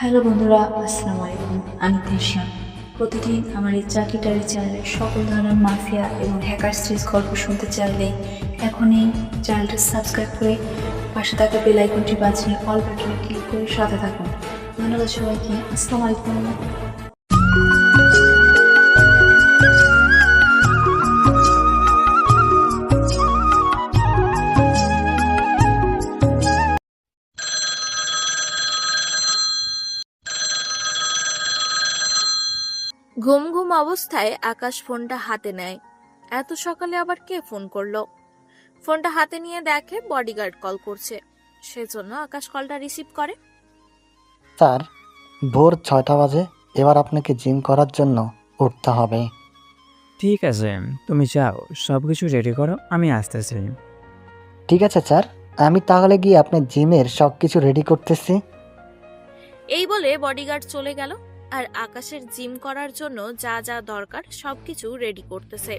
Hello বন্ধুরা, আসসালামু আলাইকুম। আমি তৃষা। প্রতিদিন আমার এই চাকিটারি চ্যানেলে সকল ধরনের মাফিয়া এবং হ্যাকার সিরিজ গল্প শুনতে চাইলে এখনই চ্যানেলটি সাবস্ক্রাইব করে পাশে থাকা বেল আইকনটি বাজিয়ে অল বাটনে ক্লিক করে সাথে থাকুন। ধন্যবাদ সবাইকে। আসসালামু আলাইকুম। ঘুম ঘুম অবস্থায় আকাশ ফোনটা হাতে নেয়। এত সকালে আবার কে ফোন করলো? ফোনটা হাতে নিয়ে দেখে বডিগার্ড কল করছে। সেজন্য আকাশ কলটা রিসিভ করে। স্যার, ভোর ৬টা বাজে। এবার আপনাকে জিম করার জন্য উঠতে হবে। ঠিক আছে, তুমি যাও, সব কিছু রেডি করো, আমি আসতেছি। ঠিক আছে স্যার, আমি তাহলে গিয়ে আপনার জিমের সব কিছু রেডি করতেছি। এই বলে বডিগার্ড চলে গেল। আর আকাশের জিম করার জন্য যা যা দরকার সবকিছু রেডি করতেছে।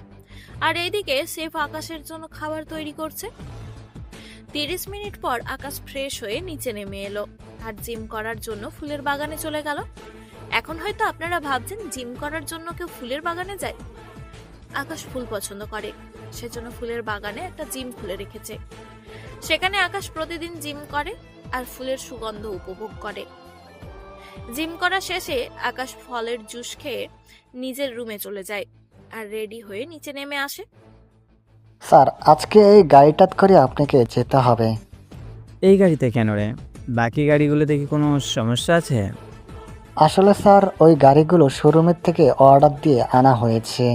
আর এইদিকে সেফ আকাশের জন্য খাবার তৈরি করছে। 30 মিনিট পর আকাশ ফ্রেশ হয়ে নিচে নেমে এলো আর জিম করার জন্য ফুলের বাগানে চলে গেল। এখন হয়তো আপনারা ভাবছেন জিম করার জন্য কেউ ফুলের বাগানে যায়? আকাশ ফুল পছন্দ করে, সেজন্য ফুলের বাগানে একটা জিম খুলে রেখেছে। সেখানে আকাশ প্রতিদিন জিম করে আর ফুলের সুগন্ধ উপভোগ করে। জিম করা শেষে আকাশ ফলের জুস খেয়ে নিজের রুমে চলে যায় আর রেডি হয়ে নিচে নেমে আসে। স্যার, আজকে এই গাড়িটাত করে আপনাকে যেতে হবে। এই গাড়িতে কেন রে? বাকি গাড়িগুলোতে কি কোনো সমস্যা আছে? আসলে স্যার, ওই গাড়িগুলো শোরুমের থেকে অর্ডার দিয়ে আনা হয়েছে,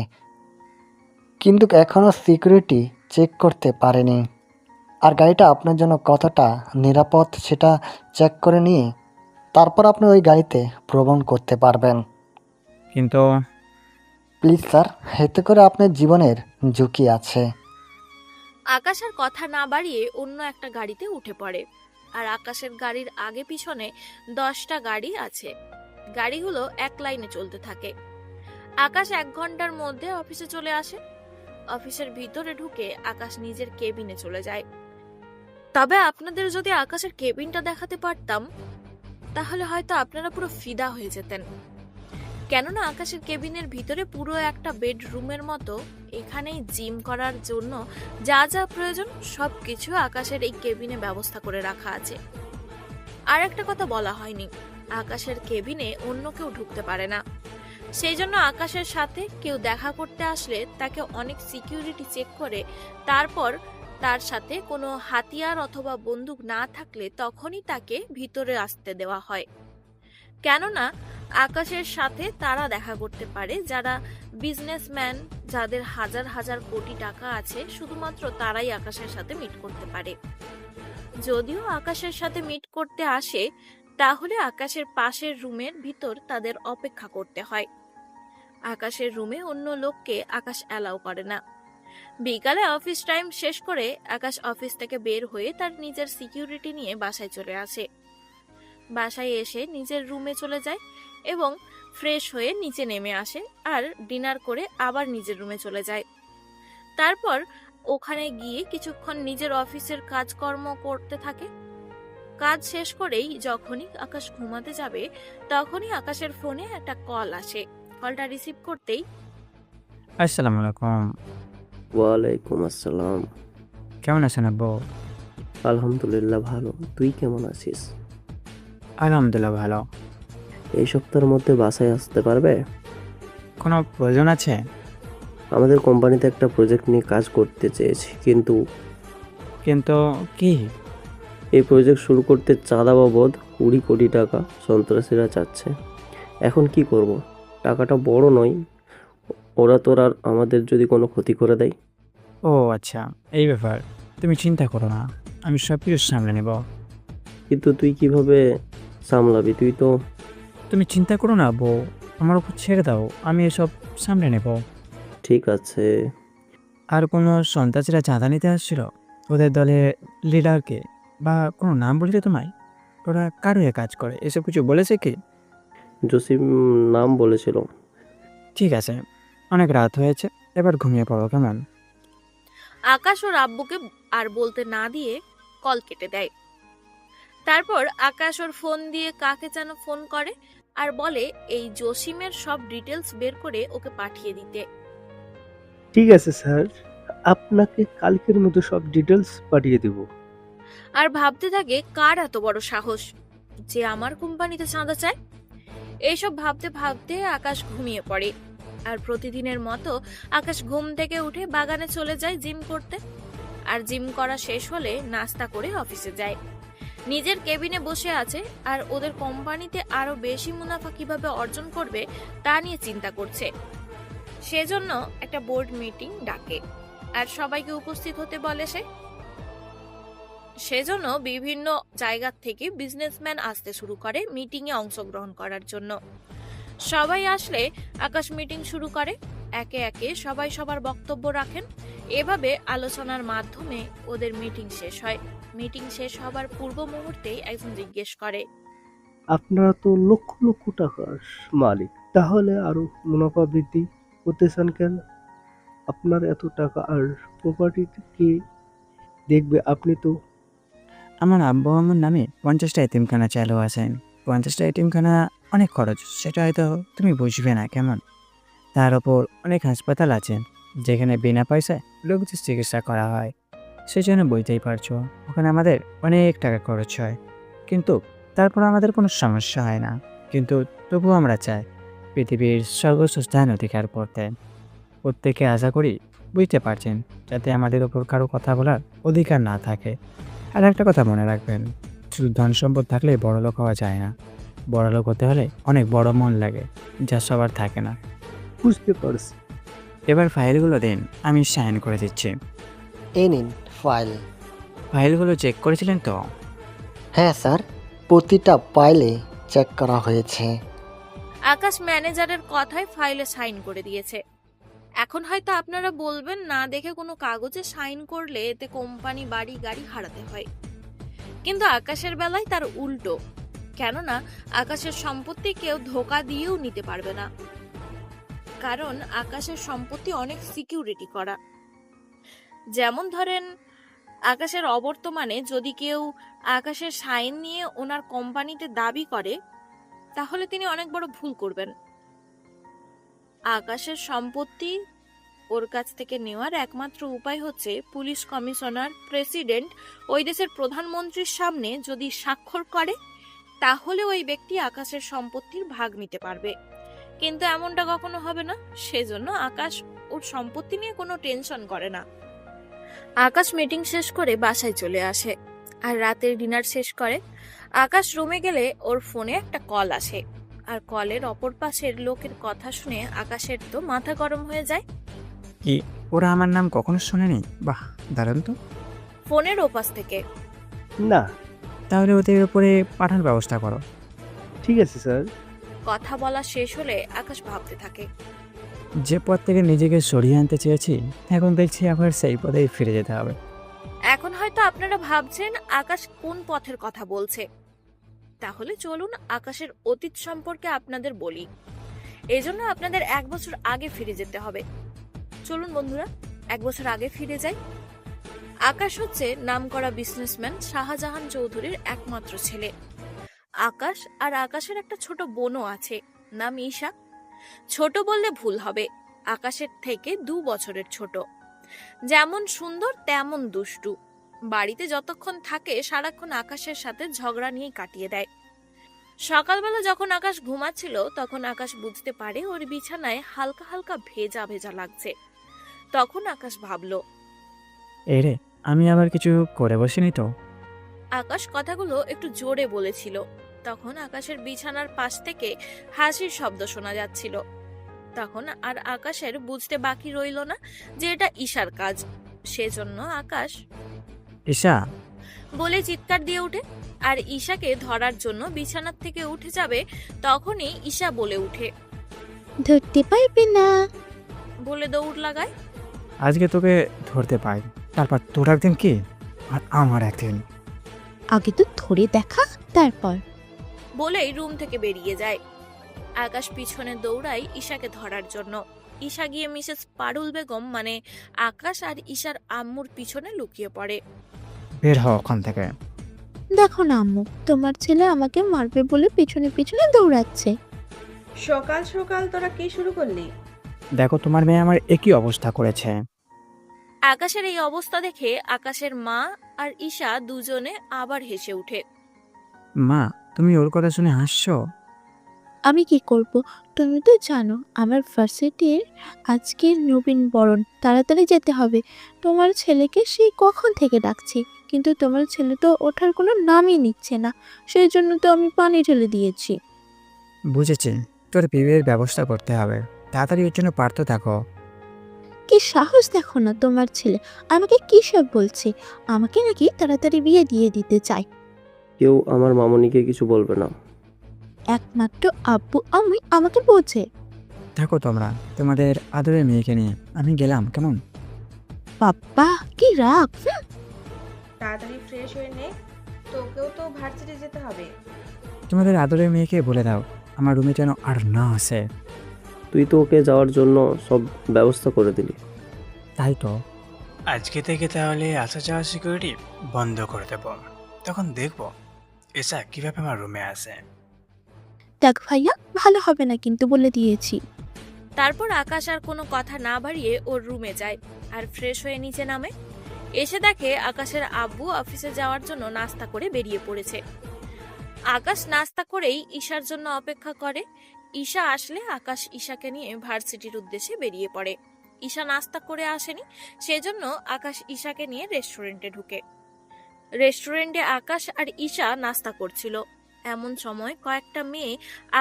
কিন্তু এখনও সিকিউরিটি চেক করতে পারেনি। আর গাড়িটা আপনার জন্য কতটা নিরাপদ সেটা চেক করে নিয়ে তারপর আপনি ওই গাড়িতে ভ্রমণ করতে পারবেন। কিন্তু প্লিজ স্যার, এতে করে আপনার জীবনের ঝুঁকি আছে। আকাশ আর কথা না বাড়িয়ে অন্য একটা গাড়িতে উঠে পড়ে। আর আকাশের গাড়ির আগে পিছনে 10টা গাড়ি আছে। গাড়িগুলো এক লাইনে চলতে থাকে। আকাশ 1 ঘন্টার মধ্যে অফিসে চলে আসে। অফিসের ভিতরে ঢুকে আকাশ নিজের কেবিনে চলে যায়। তবে আপনাদের যদি আকাশের কেবিনটা দেখাতে পারতাম তাহলে হয়তো আপনারা পুরো ফিদা হয়ে যেতেন। কেননা আকাশের কেবিনের ভিতরে পুরো একটা বেডরুমের মতো। এখানেই জিম করার জন্য যা যা প্রয়োজন সবকিছু আকাশের এই কেবিনে ব্যবস্থা করে রাখা আছে। আর একটা কথা বলা হয়নি, আকাশের কেবিনে অন্য কেউ ঢুকতে পারে না। সেই জন্য আকাশের সাথে কেউ দেখা করতে আসলে তাকে অনেক সিকিউরিটি চেক করে তারপর তার সাথে কোনো হাতিয়ার অথবা বন্দুক না থাকলে তখনই তাকে ভিতরে আসতে দেওয়া হয়। কেননা আকাশের সাথে তারা দেখা করতে পারে যারা বিজনেসম্যান, যাদের হাজার হাজার কোটি টাকা আছে, শুধুমাত্র তারাই আকাশের সাথে মিট করতে পারে। যদিও আকাশের সাথে মিট করতে আসে তাহলে আকাশের পাশের রুমের ভিতর তাদের অপেক্ষা করতে হয়। আকাশের রুমে অন্য লোককে আকাশ অ্যালাউ করে না। বিকালে অফিস টাইম শেষ করে আকাশ অফিস থেকে বের হয়ে তার নিজের সিকিউরিটি নিয়ে বাসায় চলে আসে। বাসায় এসে নিজের রুমে চলে যায় এবং ফ্রেশ হয়ে নিচে নেমে আসে আর ডিনার করে আবার নিজের রুমে চলে যায়। তারপর ওখানে গিয়ে কিছুক্ষণ নিজের অফিসের কাজকর্ম করতে থাকে। কাজ শেষ করেই যখনই আকাশ ঘুমাতে যাবে তখনই আকাশের ফোনে একটা কল আসে। কলটা রিসিভ করতেই, আসসালামু আলাইকুম। ওয়ালাইকুম আসসালাম। কেমন আছেন আব্বু? আলহামদুলিল্লাহ ভালো। তুই কেমন আছিস? আলহামদুলিল্লাহ ভালো। এই সপ্তাহের মধ্যে বাসায় আসতে পারবে? কোনো প্রয়োজন আছে? আমাদের কোম্পানিতে একটা প্রজেক্ট নিয়ে কাজ করতে চেয়েছি, কিন্তু কিন্তু কি? এই প্রজেক্ট শুরু করতে চাঁদা বাবদ 20 কোটি টাকা সন্ত্রাসীরা চাচ্ছে। এখন কি করব? টাকাটা বড় নয়, ওরা তোর আর আমাদের যদি কোনো ক্ষতি করে দেয়। ও আচ্ছা, এই ব্যাপার। তুমি চিন্তা করো না, আমি সব কিছু সামলে নেব। কিন্তু তুই কিভাবে সামলাবি? তুই তো তুমি চিন্তা করো না আব্বু, আমার উপর ছেড়ে দাও, আমি এসব সামলে নেব। ঠিক আছে। আর কোনো সন্ত্রাসীরা চাঁদা নিতে আসছিল? ওদের দলের লিডারকে বা কোনো নাম বলছে তোমায়? ওরা কার হয়ে কাজ করে এসব কিছু বলেছে কি? জসিম নাম বলেছিল। ঠিক আছে, অনেক রাত হয়েছে, এবার ঘুমিয়ে পড়ো কেমন? আকাশ ওর আব্বুকে আর বলতে না দিয়ে কল কেটে দেয়। তারপর আকাশ ওর ফোন দিয়ে কাকে যেন ফোন করে আর বলে এই জসিমের সব ডিটেলস বের করে ওকে পাঠিয়ে দিতে। ঠিক আছে স্যার, আপনাকে কালকের মধ্যে সব ডিটেলস পাঠিয়ে দেব। আর ভাবতে থাকে কার এত বড় সাহস যে আমার কোম্পানিতে চাঁদা চায়। এইসব ভাবতে ভাবতে আকাশ ঘুমিয়ে পড়ে। আর প্রতিদিনের মতো আকাশ ঘুম থেকে উঠে বাগানে চলে যায় জিম করতে। আর জিম করা শেষ হলে নাস্তা করে অফিসে যায়। নিজের কেবিনে বসে আছে আর ওদের কোম্পানিতে আরো বেশি মুনাফা কিভাবে অর্জন করবে তা নিয়ে চিন্তা করছে। সেজন্য একটা বোর্ড মিটিং ডাকে আর সবাইকে উপস্থিত হতে বলে সে। সেজন্য বিভিন্ন জায়গা থেকে বিজনেসম্যান আসতে শুরু করে মিটিং এ অংশগ্রহণ করার জন্য। সবাই আসলে আকাশ মিটিং শুরু করে। একে একে সবাই সবার বক্তব্য রাখেন। এভাবে আলোচনার মাধ্যমে ওদের মিটিং শেষ হয়। মিটিং শেষ হবার পূর্ব মুহূর্তেই একজন জিজ্ঞেস করে, আপনারা তো লক্ষ লক্ষ টাকার মালিক, তাহলে আরো মুনাফা বৃদ্ধি করতে চান কেন? আপনার এত টাকা আর প্রপার্টি কে দেখবে? আপনি তো আমার আব্বু আমার নামে 50টা এতিমখানা চালু আছেন। 50টা এতিমখানা অনেক খরচ, সেটা হয়তো তুমি বুঝবে না কেমন। তার ওপর অনেক হাসপাতাল আছে যেখানে বিনা পয়সায় রোগীদের চিকিৎসা করা হয়। সেই জন্য বুঝতেই পারছো ওখানে আমাদের অনেক টাকা খরচ হয়, কিন্তু তারপর আমাদের কোনো সমস্যা হয় না। কিন্তু তবুও আমরা চাই পৃথিবীর সর্বোচ্চ স্থান অধিকার করতে। প্রত্যেকে আশা করি বুঝতে পারছেন, যাতে আমাদের ওপর কারো কথা বলার অধিকার না থাকে। আর একটা কথা মনে রাখবেন, শুধু ধন সম্পদ থাকলে বড়লোক হওয়া যায় না। বড়লোক হতে হলে অনেক বড় মন লাগে, যা সবার থাকে না। বুঝতে পারছি। এবার ফাইলগুলো দিন, আমি সাইন করে দিচ্ছি। এই নিন ফাইল। ফাইলগুলো চেক করেছিলেন তো? হ্যাঁ স্যার, প্রতিটা ফাইলে চেক করা হয়েছে। আকাশ ম্যানেজারের কথায় ফাইলে সাইন করে দিয়েছে। এখন হয়তো আপনারা বলবেন, না দেখে কোনো কাগজে সাইন করলে এতে কোম্পানি বাড়ি গাড়ি হারাতে হয়। কিন্তু আকাশের বেলায় তার উল্টো। কেননা আকাশের সম্পত্তি কেউ ধোকা দিয়েও নিতে পারবে না, কারণ আকাশের সম্পত্তি অনেক সিকিউরিটি করা। যেমন ধরেন, আকাশের অবর্তমানে যদি কেউ আকাশের সাইন নিয়ে ওনার কোম্পানিতে দাবি করে, তাহলে তিনি অনেক বড় ভুল করবেন। আকাশের সম্পত্তি ওর কাছ থেকে নেওয়ার একমাত্র উপায় হচ্ছে পুলিশ কমিশনার, প্রেসিডেন্ট, ওই দেশের প্রধানমন্ত্রীর সামনে যদি স্বাক্ষর করে, তাহলে ওই ব্যক্তি আকাশের সম্পত্তির ভাগ নিতে পারবে। কিন্তু এমনটা কখনো হবে না। সেজন্য আকাশ ওর সম্পত্তি নিয়ে কোনো টেনশন করে না। আকাশ মিটিং শেষ করে বাসায় চলে আসে আর রাতের ডিনার শেষ করে। আকাশ রুমে গেলে ওর ফোনে একটা কল আসে, আর কলের অপর পাশের লোকের কথা শুনে আকাশের তো মাথা গরম হয়ে যায়। কি, ওরা আমার নাম কখনো শোনেনি? বাহ, দাঁড়ান তো। ফোনের ওপাশ থেকে, না, তাহলে ওদের উপরে পাঠানোর ব্যবস্থা করো। ঠিক আছে স্যার। কথা বলা শেষ হলে আকাশ ভাবতে থাকে, যে পথ থেকে নিজেকে সরিয়ে আনতে চেয়েছি, এখন দেখছি আবার সেই পথেই ফিরে যেতে হবে। এখন হয়তো আপনারা ভাবছেন আকাশ কোন পথের কথা বলছে। তাহলে চলুন আকাশের অতীত সম্পর্কে আপনাদের বলি। এজন্য আপনাদের 1 বছর আগে ফিরে যেতে হবে। চলুন বন্ধুরা, 1 বছর আগে ফিরে যাই। আকাশ হচ্ছে নামকরা বিজনেসম্যান শাহজাহান চৌধুরীর একমাত্র ছেলে। আকাশ আর আকাশের একটা ছোট বোনও আছে, নাম ঈশা। ছোট বললে ভুল হবে, আকাশের থেকে 2 বছরের ছোট। যেমন সুন্দর তেমন দুষ্টু। বাড়িতে যতক্ষণ থাকে সারাক্ষণ আকাশের সাথে ঝগড়া নিয়েই কাটিয়ে দেয়। সকালবেলা যখন আকাশ ঘুমাচ্ছিল, তখন আকাশ বুঝতে পারে ওর বিছানায় হালকা হালকা ভেজা ভেজা লাগছে। তখন আকাশ ভাবল, এই রে, আমি আবার কিছু করে বসিনি তো? আকাশ কথাগুলো একটু জোরে বলেছিল। তখন আকাশের বিছানার পাশ থেকে হাসির শব্দ শোনা যাচ্ছিল। তখন আর আকাশের বুঝতে বাকি রইল না যে এটা ঈশার কাজ। সেজন্য আকাশ ঈশা বলে চিৎকার দিয়ে ওঠে আর ঈশাকে ধরার জন্য বিছানার থেকে উঠে যাবে। তখনই ঈশা বলে উঠে, ধরতে পারবে না। বলে দৌড় লাগায়। আজকে তোকে ধরতে পাই, তারপর তোর একদিন কি আর আমার একদিন। আগে তো ধরে দেখা, তারপর। বলেই রুম থেকে বেরিয়ে যায়। আকাশ পিছনে দৌড়ায় ঈশাকে ধরার জন্য। ঈশা গিয়ে মিসেস পারুল বেগম মানে আকাশ আর ঈশার আম্মুর পিছনে লুকিয়ে পড়ে। বের হও ওখান থেকে। দেখো না আম্মু, তোমার ছেলে আমাকে মারবে বলে পিছনে পিছনে দৌড়াচ্ছে। সকাল সকাল তোরা কি শুরু করলি? দেখো তোমার মেয়ে আমার একই অবস্থা করেছে। আকাশের এই অবস্থা দেখে আকাশের মা আর ঈশা দুজনে আবার হেসে ওঠে। মা, তুমি ওর কথা শুনে হাসছো? আমি কি করব? তুমি তো জানো আমার ভার্সিটির আজকের নবীন বরণ, তাড়াতাড়ি যেতে হবে। তোমার ছেলেকে সেই কখন থেকে ডাকছি, কিন্তু তোমার ছেলে তো ওঠার কোনো নামই নিচ্ছে না। সেই জন্য তো আমি পানি ঢেলে দিয়েছি। বুঝেছি, তোর বিয়ের ব্যবস্থা করতে হবে। তাড়াতাড়ি ওর জন্য পারতে থাকো। কি সাহস দেখো না তোমার ছেলে, আমাকে কি সব বলছে। আমাকে নাকি তাড়াতাড়ি বিয়ে দিয়ে দিতে চায়। কেউ আমার মামনিকে কিছু বলবে না। একমাত্র আব্বু আমি আমাকে বোঝে। থাকো তোমরা তোমাদের আদরের মেয়েকে নিয়ে, আমি গেলাম কেমন? বাবা কি রাগ! তাড়াতাড়ি ফ্রেশ হয়ে নে, তোকেও তো ভার্সিটি যেতে হবে। তোমাদের আদরের মেয়েকে বলে দাও আমার রুমে যেন আর না আসে। তুই তো ওকে যাওয়ার জন্য সব ব্যবস্থা করে দিলি। তাই তো। আজকে থেকে তাহলে আসা যাওয়ার সিকিউরিটি বন্ধ করে দেব, তখন দেখব এসা কিভাবে আমার রুমে আসে। দেখ ভাইয়া, ভালো হবে না কিন্তু বলে দিয়েছি। তারপর আকাশ আর কোনো কথা না বাড়িয়ে ওর রুমে যায় আর ফ্রেশ হয়ে নিচে নামে। এসে দেখে আকাশের আব্বু অফিসে যাওয়ার জন্য নাস্তা করে বেরিয়ে পড়েছে। আকাশ নাস্তা করেই ঈশার জন্য অপেক্ষা করে। ঈশা আসলে আকাশ ঈশাকে নিয়ে ভার্সিটির উদ্দেশ্যে বেরিয়ে পড়ে। ঈশা নাস্তা করে আসেনি, সেজন্য আকাশ ঈশাকে নিয়ে রেস্টুরেন্টে ঢুকে। রেস্টুরেন্টে আকাশ আর ঈশা নাস্তা করছিল। এমন সময় কয়েকটা মেয়ে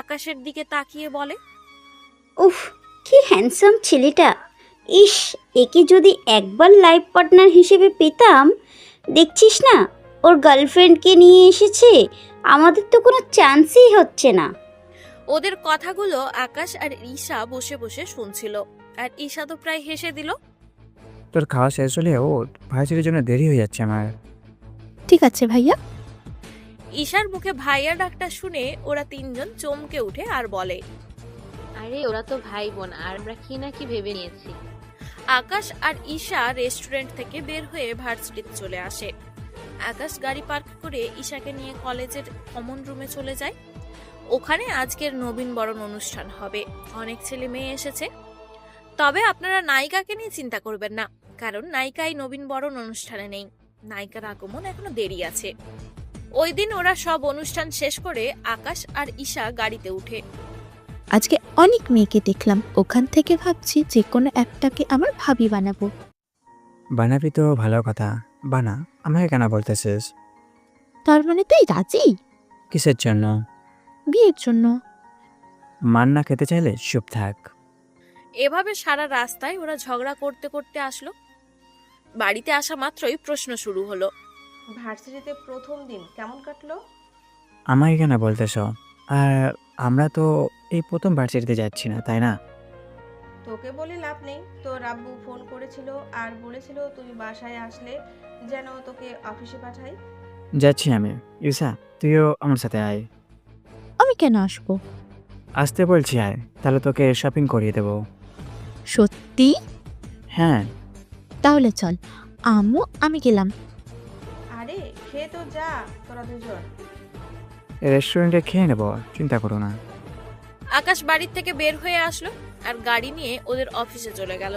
আকাশের দিকে তাকিয়ে বলে, উফ, কি হ্যান্ডসাম ছেলেটা! ইস, একে যদি একবার লাইফ পার্টনার হিসেবে পেতাম। দেখছিস না, ওর গার্লফ্রেন্ডকে নিয়ে এসেছে। আমাদের তো কোনো চান্সই হচ্ছে না। ওদের কথাগুলো আকাশ আর ঈশা বসে বসে শুনছিল, আর ঈশা তো প্রায় হেসে দিল। তোর খাওয়া শেষ হলে ও ভাইয়ের জন্য দেরি হয়ে যাচ্ছে আমার। ঠিক আছে ভাইয়া। ঈশার মুখে ভাইয়া ডাকটা শুনে ওরা তিনজন চমকে উঠে আর বলে, আরে ওরা তো ভাই বোন, আর আমরা কি না কি ভেবে নিয়েছি। আকাশ আর ঈশা রেস্টুরেন্ট থেকে বের হয়ে ভার্সিটিতে চলে আসে। আকাশ গাড়ি পার্ক করে ঈশাকে নিয়ে কলেজের কমন রুমে চলে যায়। ওখানে আজকের নবীন বরণ অনুষ্ঠান হবে, অনেক ছেলে মেয়ে এসেছে। তবে আপনারা নায়িকাকে নিয়ে চিন্তা করবেন না, কারণ নায়িকাই নবীন বরণ অনুষ্ঠানে নেই। নায়িকার আগমন এখনো দেরি আছে। ওই দিন ওরা সব অনুষ্ঠান শেষ করে আকাশ আর ঈশা গাড়িতে উঠে। আজকে অনেক মেয়েকে দেখলাম, ওখান থেকে ভাবছি যে কোনো একটাকে আমার ভাবি বানাবো। বানাবি তো ভালো কথা, বানা। আমাকে কেন বলতেছিস? তার মানে তুই রাজি? কিসের জন্য? বিয়ের জন্য। মান না খেতে চাইলে চুপ থাক। এভাবে সারা রাস্তায় ওরা ঝগড়া করতে করতে আসলো। বাড়িতে আসা মাত্রই প্রশ্ন শুরু হলো, ভার্সিটিতে প্রথম দিন কেমন কাটলো? আমাকে কেন বলতেছ? আর আমরা তো এই প্রথম ভার্সিটিতে যাচ্ছি না, তাই না? তোকে বলে লাভ নেই, তোর আব্বু ফোন করেছিল আর বলেছিল তুই বাসায় আসলে যেন তোকে অফিসে পাঠাই। যাচ্ছি আমি। ঈশা, তুইও আমার সাথে আয়। আমি কেন আসবো? আসতে বলছি আয়, তাহলে তোকে শপিং করিয়ে দেবো। সত্যি? হ্যাঁ। তাহলে চল আম্মু, আমি গেলাম। আরে খেয়ে তো যা তোরা দুজন। রেস্টুরেন্টে খেয়ে নেবো, চিন্তা করো না। আকাশ বাড়ির থেকে বের হয়ে আসলো আর গাড়ি নিয়ে ওদের অফিসে চলে গেল।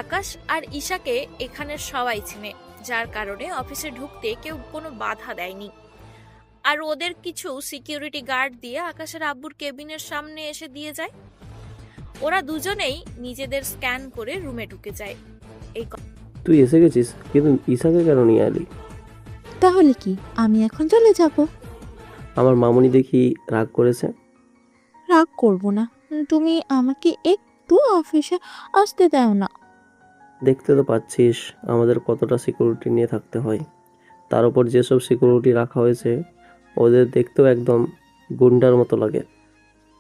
আকাশ আর ঈশাকে এখানের সবাই চিনে, যার কারণে অফিসে ঢুকতে কেউ কোনো বাধা দেয়নি। আর ওদের কিছু সিকিউরিটি গার্ড দিয়ে আকাশের আব্বুর কেবিনের সামনে এসে দিয়ে যায়। ওরা দুজনেই নিজেদের স্ক্যান করে রুমে ঢুকে যায়। এই তুই এসে গেছিস, কিন্তু ঈশাকে কেন নিয়ে এলি? তাহলে কি আমি এখন চলে যাব? আমার মামনি দেখি রাগ করেছে। রাগ করব না, তুমি আমাকে একটু অফিসে আসতে দাও না। দেখতে তো পাচ্ছিস আমাদের কতটা সিকিউরিটি নিয়ে থাকতে হয়। তার উপর যেসব সিকিউরিটি রাখা হয়েছে ওদের দেখতেও একদম গুন্ডার মতো লাগে।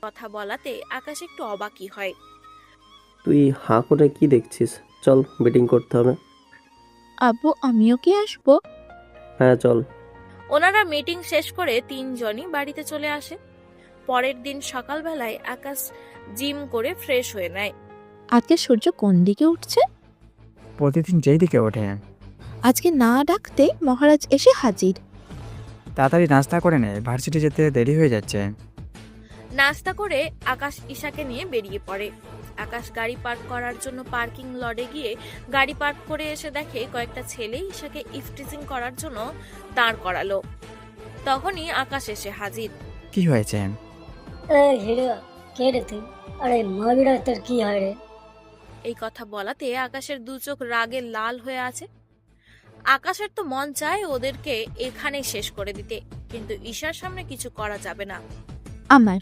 কথা বলাতে আকাশ একটু অবাকই হয়। তুই হাঁ করে কি দেখছিস? চল, মিটিং করতে হবে। আব্বু আমিও কি আসবো? হ্যাঁ চল। ওনারা মিটিং শেষ করে তিনজনই বাড়িতে চলে আসে। পরের দিন সকালবেলায় আকাশ জিম করে ফ্রেশ হয়ে নেয়। আজকে সূর্য কোন দিকে উঠছে? প্রতিদিন যেই দিকে ওঠে। আজকে না ডাকতে মহারাজ এসে হাজির। তাড়াতাড়ি নাস্তা করে নে, ভার্সিটি যেতে দেরি হয়ে যাচ্ছে। নাস্তা করে আকাশ ঈশাকে নিয়ে বেরিয়ে পড়ে। আকাশ গাড়ি পার্ক করার জন্য পার্কিং লটে গিয়ে গাড়ি পার্ক করে এসে দেখে কয়েকটা ছেলে ঈশাকে ইফটিজিং করার জন্য দাঁড় করালো। তখনই আকাশ এসে হাজির। কি হয়েছে? এই কথা বলাতে আকাশের দু চোখ রাগে লাল হয়ে আছে। আকাশের তো মন চায় ওদেরকে এখানেই শেষ করে দিতে, কিন্তু ঈশার সামনে কিছু করা যাবে না। আমার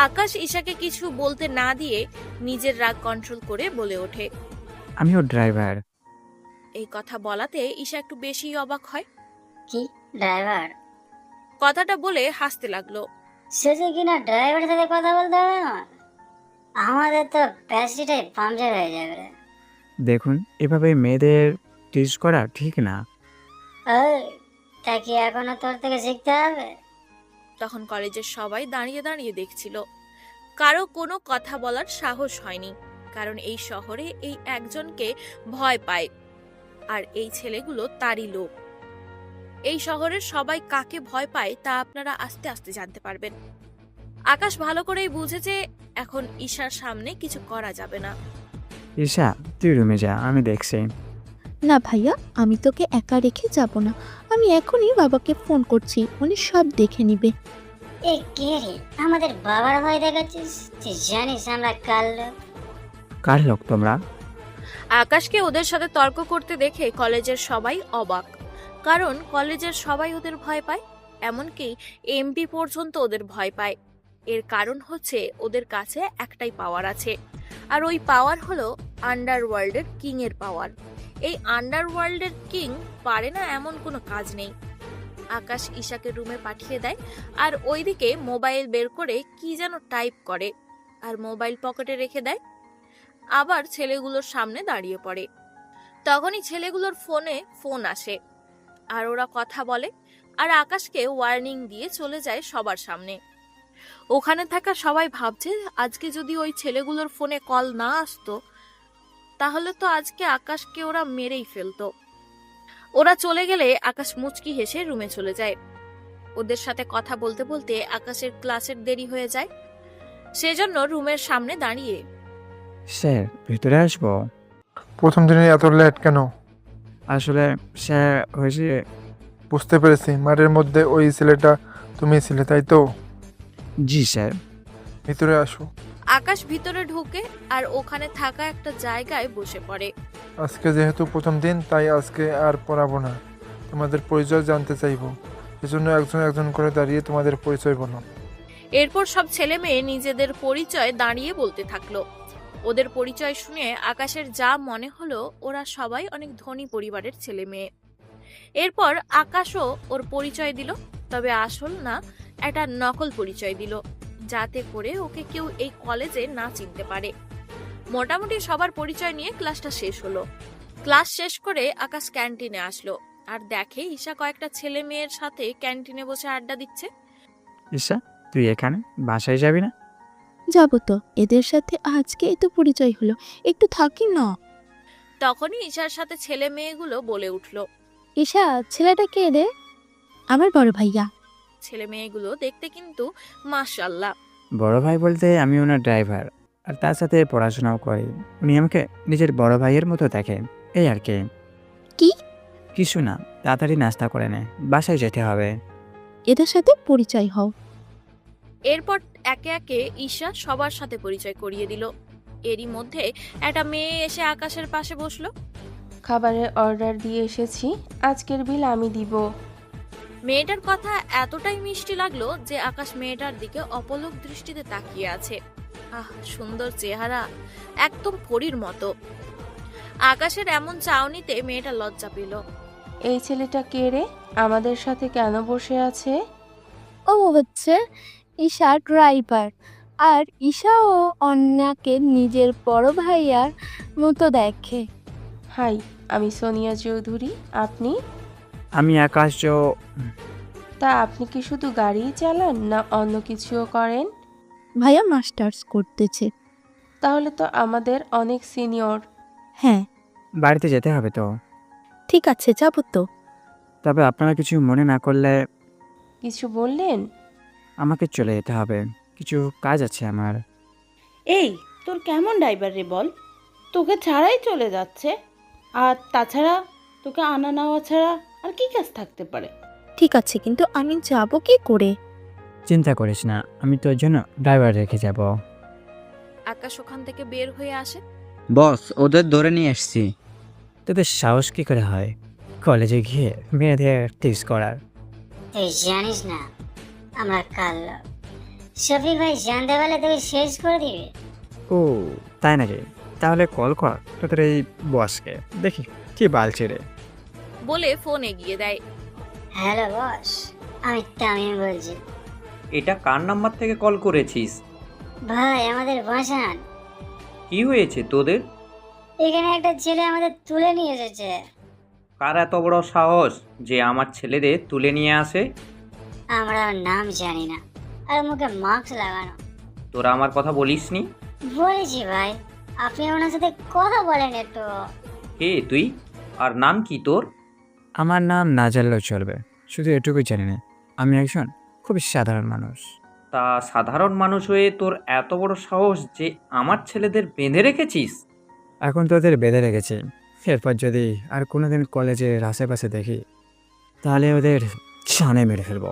আকাশ ঈশাকে কিছু বলতে না দিয়ে নিজের রাগ কন্ট্রোল করে বলে ওঠে। আমি ওর ড্রাইভার। এই কথা বলাতে ঈশা একটু বেশি অবাক হয়। কি ড্রাইভার? কথাটা বলে হাসতে লাগলো। শেষে কিনা ড্রাইভারের সাথে কথা বলতে হবে না? আমাদের তো প্যাসিটাই পাংচার হয়ে যাবে রে। দেখুন, এভাবে মেয়েদের টিজ করা ঠিক না। তা কি এখনো তোর থেকে শিখতে হবে? তখন কলেজের সবাই দাঁড়িয়ে দাঁড়িয়ে দেখছিল। কারো কোনো কথা বলার সাহস হয়নি, কারণ এই শহরে এই একজনকে ভয় পায়, আর এই ছেলেগুলো তারই লোক। এই শহরের সবাই কাকে ভয় পায় তা আপনারা আস্তে আস্তে জানতে পারবেন। আকাশ ভালো করেই বুঝেছে এখন ঈশার সামনে কিছু করা যাবে না। ঈশা, তুই রুমে যা, আমি দেখছি। না ভাইয়া, আমি তোকে একা রেখে যাব না। আমি এখনই বাবাকে ফোন করছি, উনি সব দেখে নিবে। এ কে রে? আমাদের বাবার ভয় দেখাচ্ছিস? তুই জানিস আমরা কাল কার লোক তোমরা? আকাশকে ওদের সাথে তর্ক করতে দেখে কলেজের সবাই অবাক, কারণ কলেজের সবাই ওদের ভয় পায়, এমনকি এমপি পর্যন্ত ওদের ভয় পায়। এর কারণ হচ্ছে ওদের কাছে একটাই পাওয়ার আছে, আর ওই পাওয়ার হলো আন্ডারওয়ার্ল্ডের কিং এর পাওয়ার। এই আন্ডারওয়ার্ল্ডের কিং পারে না এমন কোনো কাজ নেই। আকাশ ঈশাকে রুমে পাঠিয়ে দেয়, আর ওইদিকে মোবাইল বের করে কি যেন টাইপ করে, আর মোবাইল পকেটে রেখে দেয়। আবার ছেলেগুলোর সামনে দাঁড়িয়ে পড়ে। তখনই ছেলেগুলোর ফোনে ফোন আসে, আর ওরা কথা বলে, আর আকাশকে ওয়ার্নিং দিয়ে চলে যায় সবার সামনে। ওখানে থাকা সবাই ভাবছে আজকে যদি ওই ছেলেগুলোর ফোনে কল না আসতো তাহলে তো আজকে আকাশকে ওরা মেরেই ফেলতো। ওরা চলে গেলে আকাশ মুচকি হেসে রুমে চলে যায়। ওদের সাথে কথা বলতে বলতে আকাশের ক্লাসের দেরি হয়ে যায়, সেজন্য রুমের সামনে দাঁড়িয়ে। স্যার, ভিতরে আসবো? প্রথম দিনে এত লেট কেন? আসলে স্যার হয়েছে, বুঝতে পেরেছি, মাঠের মধ্যে ওই ছেলেটা তুমি ছিলে, তাই তো? জি স্যার। ভিতরে আসো। আকাশ ভিতরে ঢুকে আর ওখানে থাকা একটা জায়গায় বসে পড়ে। আজকে যেহেতু প্রথম দিন, তাই আজকে আর পড়াবো না, তোমাদের পরিচয় জানতে চাইবো। সেজন্য একজন একজন করে দাঁড়িয়ে তোমাদের পরিচয় বলো। এরপর সব ছেলে মেয়ে নিজেদের পরিচয় দাঁড়িয়ে বলতে থাকলো। ওদের পরিচয় শুনে আকাশের যা মনে হলো ওরা সবাই অনেক ধনী পরিবারের ছেলে মেয়ে। এরপর আকাশও ওর পরিচয় দিল, তবে আসল না, একটা নকল পরিচয় দিল, যাতে করে ওকে কেউ এই কলেজে না চিনতে পারে। মোটামুটি সবার পরিচয় নিয়ে ক্লাসটা শেষ হলো। ক্লাস শেষ করে আকাশ ক্যান্টিনে আসলো, আর দেখে ঈশা কয়েকটা ছেলে মেয়ের সাথে ক্যান্টিনে বসে আড্ডা দিচ্ছে। ঈশা, তুই এখানে বাসায় যাবি না? যাবো তো, এদের সাথে আজকেই তো পরিচয় হলো, একটু থাকি না। তখনই ঈশার সাথে ছেলে মেয়েগুলো বলে উঠলো। ঈশা, ছেলেটা কে রে? আমার বড় ভাইয়া। ছেলে মেয়েগুলো দেখতে কিন্তু মাশাআল্লাহ। বড় ভাই বলতে আমি ওনার ড্রাইভার, আর তার সাথে পড়াশোনাও করি। উনি আমাকে নিজের বড় ভাইয়ের মতো দেখেন, এই আর কি। কি? কিছু না, তাড়াতাড়ি নাস্তা করে নে, বাসায় যেতে হবে। এদের সাথে পরিচয় হও। এরপর একে একে ঈশা সবার সাথে পরিচয় করিয়ে দিল। এরই মধ্যে একটা মেয়ে এসে আকাশের পাশে বসলো। খাবারের অর্ডার দিয়ে এসেছি, আজকের বিল আমি দিব। মেয়েটার কথা এতটাই মিষ্টি লাগলো যে আকাশ মেয়েটার দিকে অপলক দৃষ্টিতে তাকিয়ে আছে। আহ, সুন্দর চেহারা, একদম পরীর মতো। আকাশের এমন চাউনিতে মেয়েটা লজ্জা পেল। এই ছেলেটা কে রে? আমাদের সাথে কেন বসে আছে? ও হচ্ছে ঈশা ড্রাইভার, আর ঈশাও অন্যকে নিজের বড় ভাইয়ার মতো দেখে। হাই, আমি সোনিয়া চৌধুরী। আপনি? আমি আকাশ। তা আপনি কি শুধু গাড়ি চালান না অন্য কিছুও করেন? ভাইয়া মাস্টার্স করতেছে। তাহলে তো আমাদের অনেক সিনিয়র। হ্যাঁ। বাড়িতে যেতে হবে তো। ঠিক আছে, যাবো তো। তবে আপনারা কিছু মনে না করলে কিছু বললেন? আমাকে চলে যেতে হবে, কিছু কাজ আছে আমার। এই তোর কেমন ড্রাইভার রে বল, তোকে ছাড়াই চলে যাচ্ছে। আর তাছাড়া তোকে আনা নেওয়া ছাড়া আর কি কাজ থাকতে পারে? ঠিক আছে, কিন্তু আমি যাব কি করে? চিন্তা করিস না, আমি তোর জন্য ড্রাইভার রেখে যাব। আকাশ ওখান থেকে বের হয়ে আসে। বস, ওদের ধরে নিয়ে এসছি। তোদের সাহস কী করে হয় কলেজে গিয়ে মেয়েদের টিস করার? তুই জানিস না আমরা কাল শফিক ভাই জানতে পারলে তোকে শেষ করে দিবে। ও তাই নাকি? তাহলে কল কর তোদের এই বসকে, দেখি কি বালছে রে। বলে ফোন এগিয়ে দেয়। হ্যালো বস, আমি তামিম বলছি। এটা কার নাম্বার থেকে কল করেছিস? ভাই আমাদের বাঁচান। কি হয়েছে তোদের? এখানে একটা ছেলে আমাদের তুলে নিয়ে এসেছে। কার এত বড় সাহস যে আমার ছেলেদের তুলে নিয়ে আসে? আমরা ওর নাম জানি না, আর মুখে মাস্ক লাগানো। তোরা আমার কথা বলিসনি? বলেছি ভাই, আপনি ওনার সাথে কথা বলেন একটু। কে তুই, আর নাম কি তোর? আমার নাম না জানলেও চলবে, শুধু এটুকুই জানি না আমি একজন খুবই সাধারণ মানুষ। তা সাধারণ মানুষ হয়ে তোর এত বড় সাহস যে আমার ছেলেদের বেঁধে রেখেছিস? এখন তোদের বেঁধে রেখেছি, এরপর যদি আর কোনোদিন কলেজের আশেপাশে দেখি তাহলে ওদের জানে মেরে ফেলবো।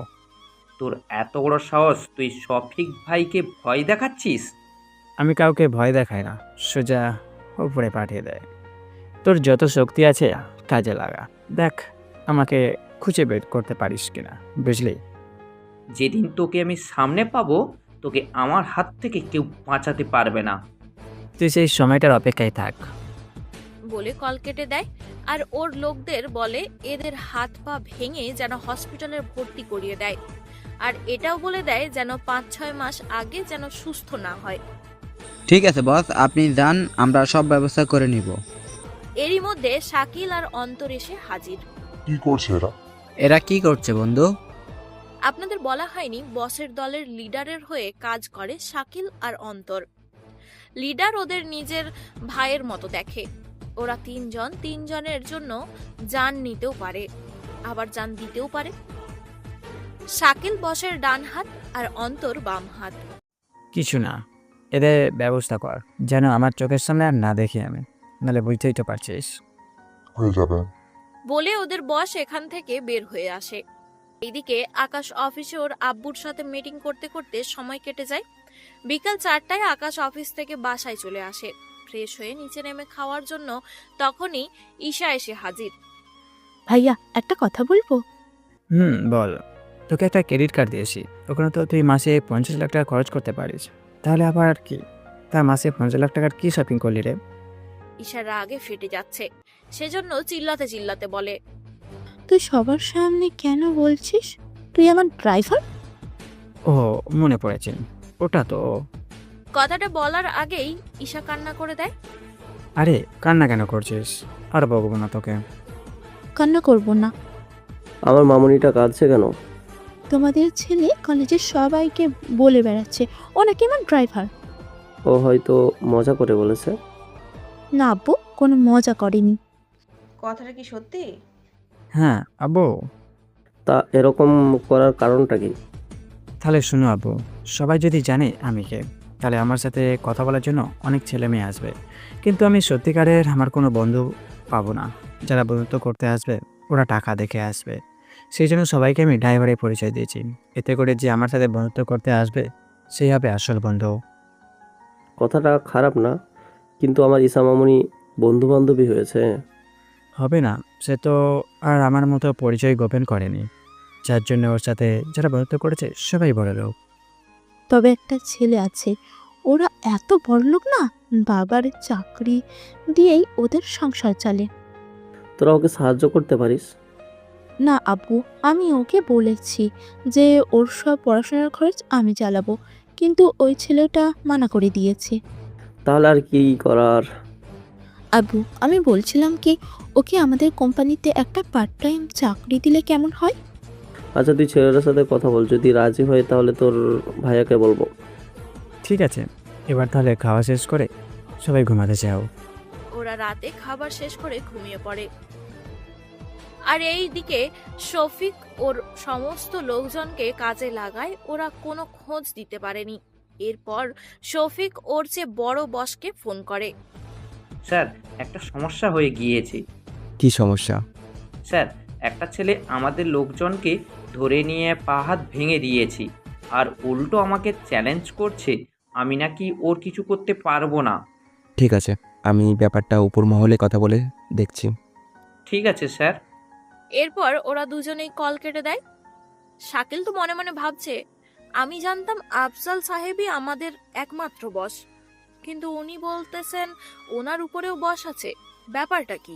তোর এত বড় সাহস, তুই শফিক ভাইকে ভয় দেখাচ্ছিস? আমি কাউকে ভয় দেখাই না, সোজা উপরে পাঠিয়ে দেয়। তোর যত শক্তি আছে কাজে লাগা, দেখ আমাকে খুঁজে বের করতে পারিস কিনা, বুঝলি? যেদিন তোকে আমি সামনে পাবো, তোকে আমার হাত থেকে কেউ বাঁচাতে পারবে না। তুই সেই সময়টার অপেক্ষায় থাক। বলে কল কেটে দেয় আর ওর লোকদের বলে এদের হাত পা ভেঙে যেন হসপিটালে ভর্তি করিয়ে দেয়, আর এটাও বলে দেয় যেন 5-6 মাস আগে যেন সুস্থ না হয়। ঠিক আছে বস, আপনি যান, আমরা সব ব্যবস্থা করে নিব। এরই মধ্যে শাকিল আর অন্তর এসে হাজির। কি করছে এরা? এরা কি করছে বন্ধু? আপনাদের বলা হয়নি, বসের দলের লিডারের হয়ে কাজ করে শাকিল আর অন্তর। লিডার ওদের নিজের ভাইয়ের মতো দেখে। ওরা তিনজনের জন্য জান নিতেও পারে, আবার জান দিতেও পারে। শাকিল বসের ডান হাত আর অন্তর বাম হাত। কিছু না, এদের ব্যবস্থা কর যেন আমার চোখের সামনে আর না দেখি আমি, নাহলে বুঝতেই তো পারছিস। হয়ে যাবে। বলে ওদের বস এখান থেকে বের হয়ে আসে। এইদিকে আকাশ অফিসে ওর আব্বুর সাথে মিটিং করতে করতে সময় কেটে যায়। বিকাল 4টায় আকাশ অফিস থেকে বাসায় চলে আসে। ফ্রেশ হয়ে নিচে নেমে খাওয়ার জন্য তখনই ঈশা এসে হাজির। ভাইয়া একটা কথা বলবো? বল। তোকে একটা ক্রেডিট কার্ড দিয়েছি, ওখানে তো তুই মাসে 50 লাখ টাকা খরচ করতে পারিস, তাহলে আবার আর কি? তা মাসে 50 লাখ টাকার কি শপিং করলি রে? ঈশা রাগে ফেটে যাচ্ছে, সেজন্য চিল্লাতে চিল্লাতে বলে, তুই সবার সামনে কেন বলছিস তুই আমার ড্রাইভার? ও মনে পড়েছে, ওটা তো। কথাটা বলার আগেই ঈশা কান্না করে দেয়। আরে কান্না কেন করছিস? আর বলবো না তোকে। কান্না করবো না। আমার মামুনিটা কাঁদছে কেন? তোমাদের ছেলে কলেজের সবাইকে বলে বেড়াচ্ছে ও নাকি আমার ড্রাইভার। ও হয়তো মজা করে বলেছে। না আব্বু, কোনো মজা করেনি। কথাটা কি সত্যি? হ্যাঁ আব্বু। তা এরকম করার কারণটা কি? তাহলে শুনো আব্বু, সবাই যদি জানে আমি কে, তাহলে আমার সাথে কথা বলার জন্য অনেক ছেলে মেয়ে আসবে, কিন্তু আমি সত্যিকারের আমার কোনো বন্ধু পাবো না। যারা বন্ধুত্ব করতে আসবে ওরা টাকা দেখে আসবে, সেই জন্য সবাইকে আমি ড্রাইভারের পরিচয় দিয়েছি। এতে করে যে আমার সাথে বন্ধুত্ব করতে আসবে সেই হবে আসল বন্ধু। কথাটা খারাপ না, কিন্তু আমার ঈশা মামুনি বন্ধু বান্ধবী হয়েছে। হবে না, সে তো আর আমার মতো পরিচয় গোপন করেনি, যার জন্য ওর সাথে যারা বন্ধুত্ব করেছে সবাই বড় লোক। তবে একটা ছেলে আছে, ওরা এত বড় লোক না, বাবার চাকরি দিয়েই ওদের সংসার চলে। তোরা ওকে সাহায্য করতে পারিস। না আব্বু, আমি ওকে বলেছি যে ওর সব পড়াশোনার খরচ আমি চালাবো, কিন্তু ওই ছেলেটা মানা করে দিয়েছে। তাহলে আর কি করার? আব্বু আমি বলছিলাম কি, ওকে আমাদের কোম্পানিতে একটা পার্ট টাইম চাকরি দিলে কেমন হয়? আচ্ছা তুই ছেলেটার সাথে কথা বল, যদি রাজি হয় তাহলে তোর ভাইয়াকে বলবো। ঠিক আছে, এবার তাহলে খাওয়া শেষ করে সবাই ঘুমাতে যাও। ওরা রাতে খাবার শেষ করে ঘুমিয়ে পড়ে। আর এই দিকে শফিক ওর সমস্ত লোকজনকে কাজে লাগায়, ওরা কোনো খোঁজ দিতে পারেনি। এরপর শফিক ওর চেয়ে বড় বসকে ফোন করে। স্যার, একটা সমস্যা হয়ে গিয়েছে। কি সমস্যা? স্যার, একটা ছেলে আমাদের লোকজনকে ধরে নিয়ে পা হাত ভেঙে দিয়েছি, আর উল্টো আমাকে চ্যালেঞ্জ করছে আমি নাকি ওর কিছু করতে পারবো না। ঠিক আছে, আমি ব্যাপারটা উপর মহলে কথা বলে দেখছি। ঠিক আছে স্যার। এরপর ওরা দুজনেই কল কেটে দেয়। শাকিল তো মনে মনে ভাবছে, আমি জানতাম আফজাল সাহেবই আমাদের একমাত্র বস, কিন্তু উনি বলতেছেন ওনার উপরেও বস আছে। ব্যাপারটা কি?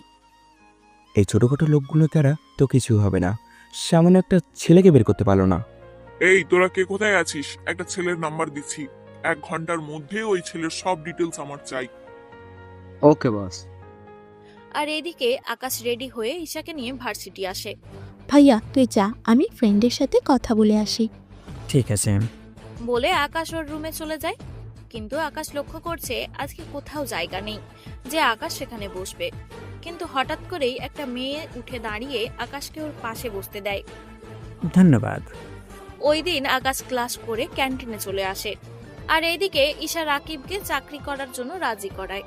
এই ছোটখাটো লোকগুলো দ্বারা তো কিছু হবে না। সামান্য একটা ছেলেকে বের করতে পারলো না। এই তোরা কে কোথায় আছিস? একটা ছেলের নাম্বার দিচ্ছি, 1 ঘন্টার মধ্যে ওই ছেলের সব ডিটেলস আমার চাই। ওকে বস। আর এদিকে আকাশ রেডি হয়ে ঈশাকে নিয়ে ভার্সিটি আসে। ভাইয়া তুই যা, আমি ফ্রেন্ডের সাথে কথা বলে আসি। ঠিক আছে। বলে আকাশ ওর রুমে চলে যায়। কিন্তু আকাশ লক্ষ্য করছে আজকে কোথাও জায়গা নেই যে আকাশ সেখানে বসবে। কিন্তু হঠাৎ করেই একটা মেয়ে উঠে দাঁড়িয়ে আকাশকে ওর পাশে বসতে দেয়। ধন্যবাদ। ওই দিন আকাশ ক্লাস করে ক্যান্টিনে চলে আসে। আর এইদিকে ঈশা রাকিবকে চাকরি করার জন্য রাজি করায়,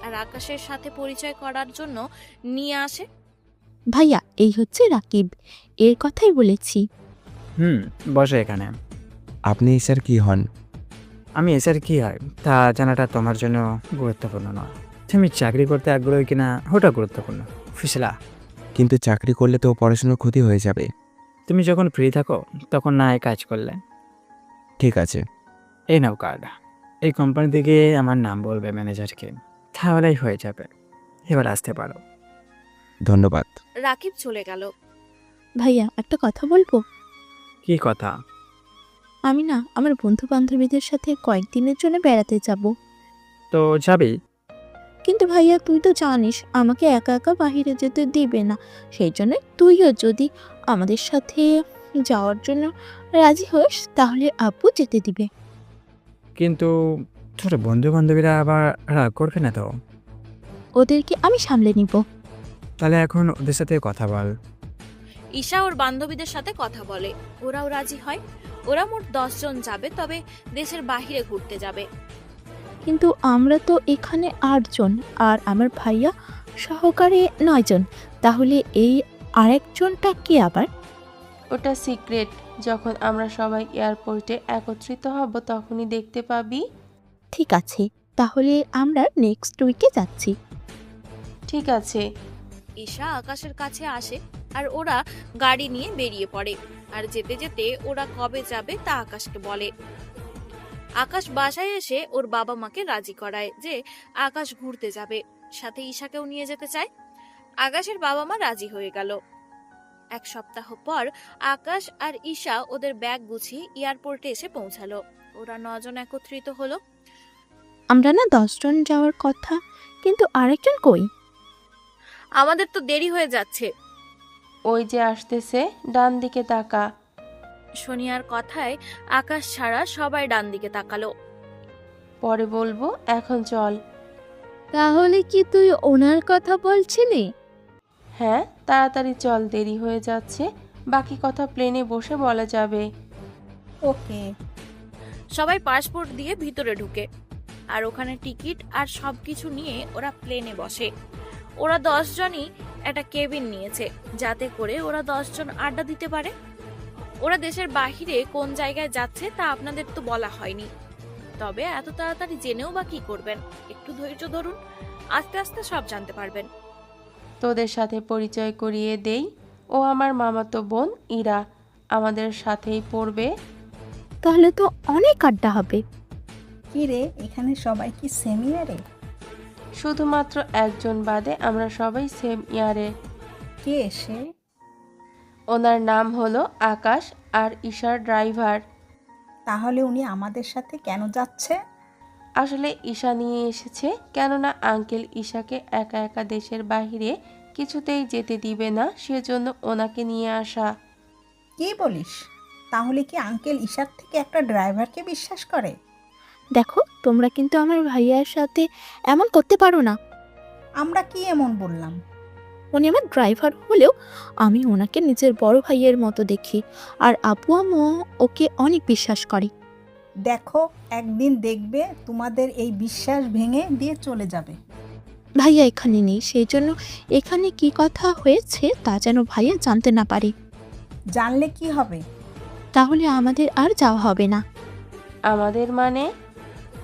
আর আকাশের সাথে পরিচয় করার জন্য নিয়ে আসে। ভাইয়া এই হচ্ছে রাকিব, এর কথাই বলেছি। বসো এখানে। আপনি স্যার কি হন? আমি এসআর কি হয় তা জানাটা তোমার জন্য গুরুত্বপূর্ণ নয়। তুমি চাকরি করতে আগ্রহী কিনা ওটা গুরুত্বপূর্ণ। ফিসলা। কিন্তু চাকরি করলে তো পড়াশোনার ক্ষতি হয়ে যাবে। তুমি যখন ফ্রি থাকো তখন না এই কাজ করলে। ঠিক আছে, এই নাও কার্ড। এই কোম্পানি থেকে আমার নাম বলবে ম্যানেজারকে, তাহলেই হয়ে যাবে। এবার আসতে পারো। ধন্যবাদ। রাকিব চলে গেল। ভাইয়া একটা কথা বলবো? কি কথা? আমি না আমার বন্ধু বান্ধবীদের সাথে কয়েকদিনের জন্য বেড়াতে যাব। তো যাবি? কিন্তু ভাইয়া তুই তো জানিস আমাকে একা একা বাইরে যেতে দিবে না, সেই জন্য তুইও যদি আমাদের সাথে যাওয়ার জন্য রাজি হোস তাহলে আব্বু যেতে দিবে। কিন্তু ছোট বন্ধু বান্ধবীরা আবার রাগ করবে না তো? ওদেরকে আমি সামলে নিব। তাহলে এখন ওদের সাথে কথা বল। ঈশা ওর বান্ধবীদের সাথে কথা বলে, ওরাও রাজি হয়। ওরা মোট 10 জন যাবে, তবে দেশের বাইরে ঘুরতে যাবে। কিন্তু আমরা তো এখানে 8 জন, আর আমার ভাইয়া সহকারে 9 জন। তাহলে এই আরেকজনটা কি আবার? ওটা সিক্রেট। যখন আমরা সবাই এয়ারপোর্টে একত্রিত হব তখনই দেখতে পাবি। ঠিক আছে, তাহলে আমরা নেক্সট উইকে যাচ্ছি। ঠিক আছে। ঈশা আকাশের কাছে আসে আর ওরা গাড়ি নিয়ে বেরিয়ে পড়ে। আর যেতে যেতে ওরা কবে যাবে তা আকাশকে বলে। আকাশ বাসায় এসে ওর বাবা মাকে রাজি করায় যে আকাশ ঘুরতে যাবে, সাথে ঈশাকেও নিয়ে যেতে চায়। আকাশের বাবা মা রাজি হয়ে গেল। 1 সপ্তাহ পর আকাশ আর ঈশা ওদের ব্যাগ গুছিয়ে এয়ারপোর্টে এসে পৌঁছালো। ওরা 9 জন একত্রিত হলো। আমরা না 10 জন যাওয়ার কথা, কিন্তু আরেকজন কই? আমাদের তো দেরি হয়ে যাচ্ছে। ওই যে আসতেছে, ডান দিকে তাকা। সোনিয়ার কথায় আকাশ ছাড়া সবাই ডান দিকে তাকালো। পরে বলবো, এখন চল। তাহলে কি তুই ওনার কথা বলছিলি? হ্যাঁ, তাড়াতাড়ি চল, দেরি হয়ে যাচ্ছে। বাকি কথা প্লেনে বসে বলা যাবে। ওকে। সবাই পাসপোর্ট দিয়ে ভিতরে ঢুকে, আর ওখানে টিকিট আর সবকিছু নিয়ে ওরা প্লেনে বসে। ওরা 10 জনই একটা কেবিন নিয়েছে, যাতে করে ওরা 10 জন আড্ডা দিতে পারে। ওরা দেশের বাহিরে কোন জায়গায় যাচ্ছে তা আপনাদের তো বলা হয়নি, তবে এত তাড়াতাড়ি জেনেও বা কি করবেন? একটু ধৈর্য ধরুন, আস্তে আস্তে সব জানতে পারবেন। তোদের সাথে পরিচয় করিয়ে দেই, ও আমার মামাতো বোন ইরা, আমাদের সাথেই পড়বে। তাহলে তো অনেক আড্ডা হবে। কি রে, এখানে সবাই কি সেম ইয়ারে? শুধুমাত্র একজন বাদে আমরা সবাই সেম ইয়ারে। কে সে? ওনার নাম হলো আকাশ, আর ঈশার ড্রাইভার। তাহলে উনি আমাদের সাথে কেন যাচ্ছে? আসলে ঈশা নিয়ে এসেছে, কেননা আঙ্কেল ঈশাকে একা একা দেশের বাইরে কিছুতেই যেতে দিবে না, সেজন্য ওনাকে নিয়ে আসা। কি বলিস? তাহলে কি আঙ্কেল ঈশার থেকে একটা ড্রাইভারকে বিশ্বাস করে? দেখো, তোমরা কিন্তু আমার ভাইয়ার সাথে এমন করতে পারো না। আমরা কি এমন বললাম? উনি আমার ড্রাইভার হলেও আমি ওনাকে নিজের বড় ভাইয়ের মতো দেখি, আর আব্বু আম্মু ওকে অনেক বিশ্বাস করে। দেখো, একদিন দেখবে তোমাদের এই বিশ্বাস ভেঙে দিয়ে চলে যাবে। ভাইয়া এখানে নেই, সেই জন্য এখানে কি কথা হয়েছে তা যেন ভাইয়া জানতে না পারে। জানলে কি হবে? তাহলে আমাদের আর যাওয়া হবে না। আমাদের মানে?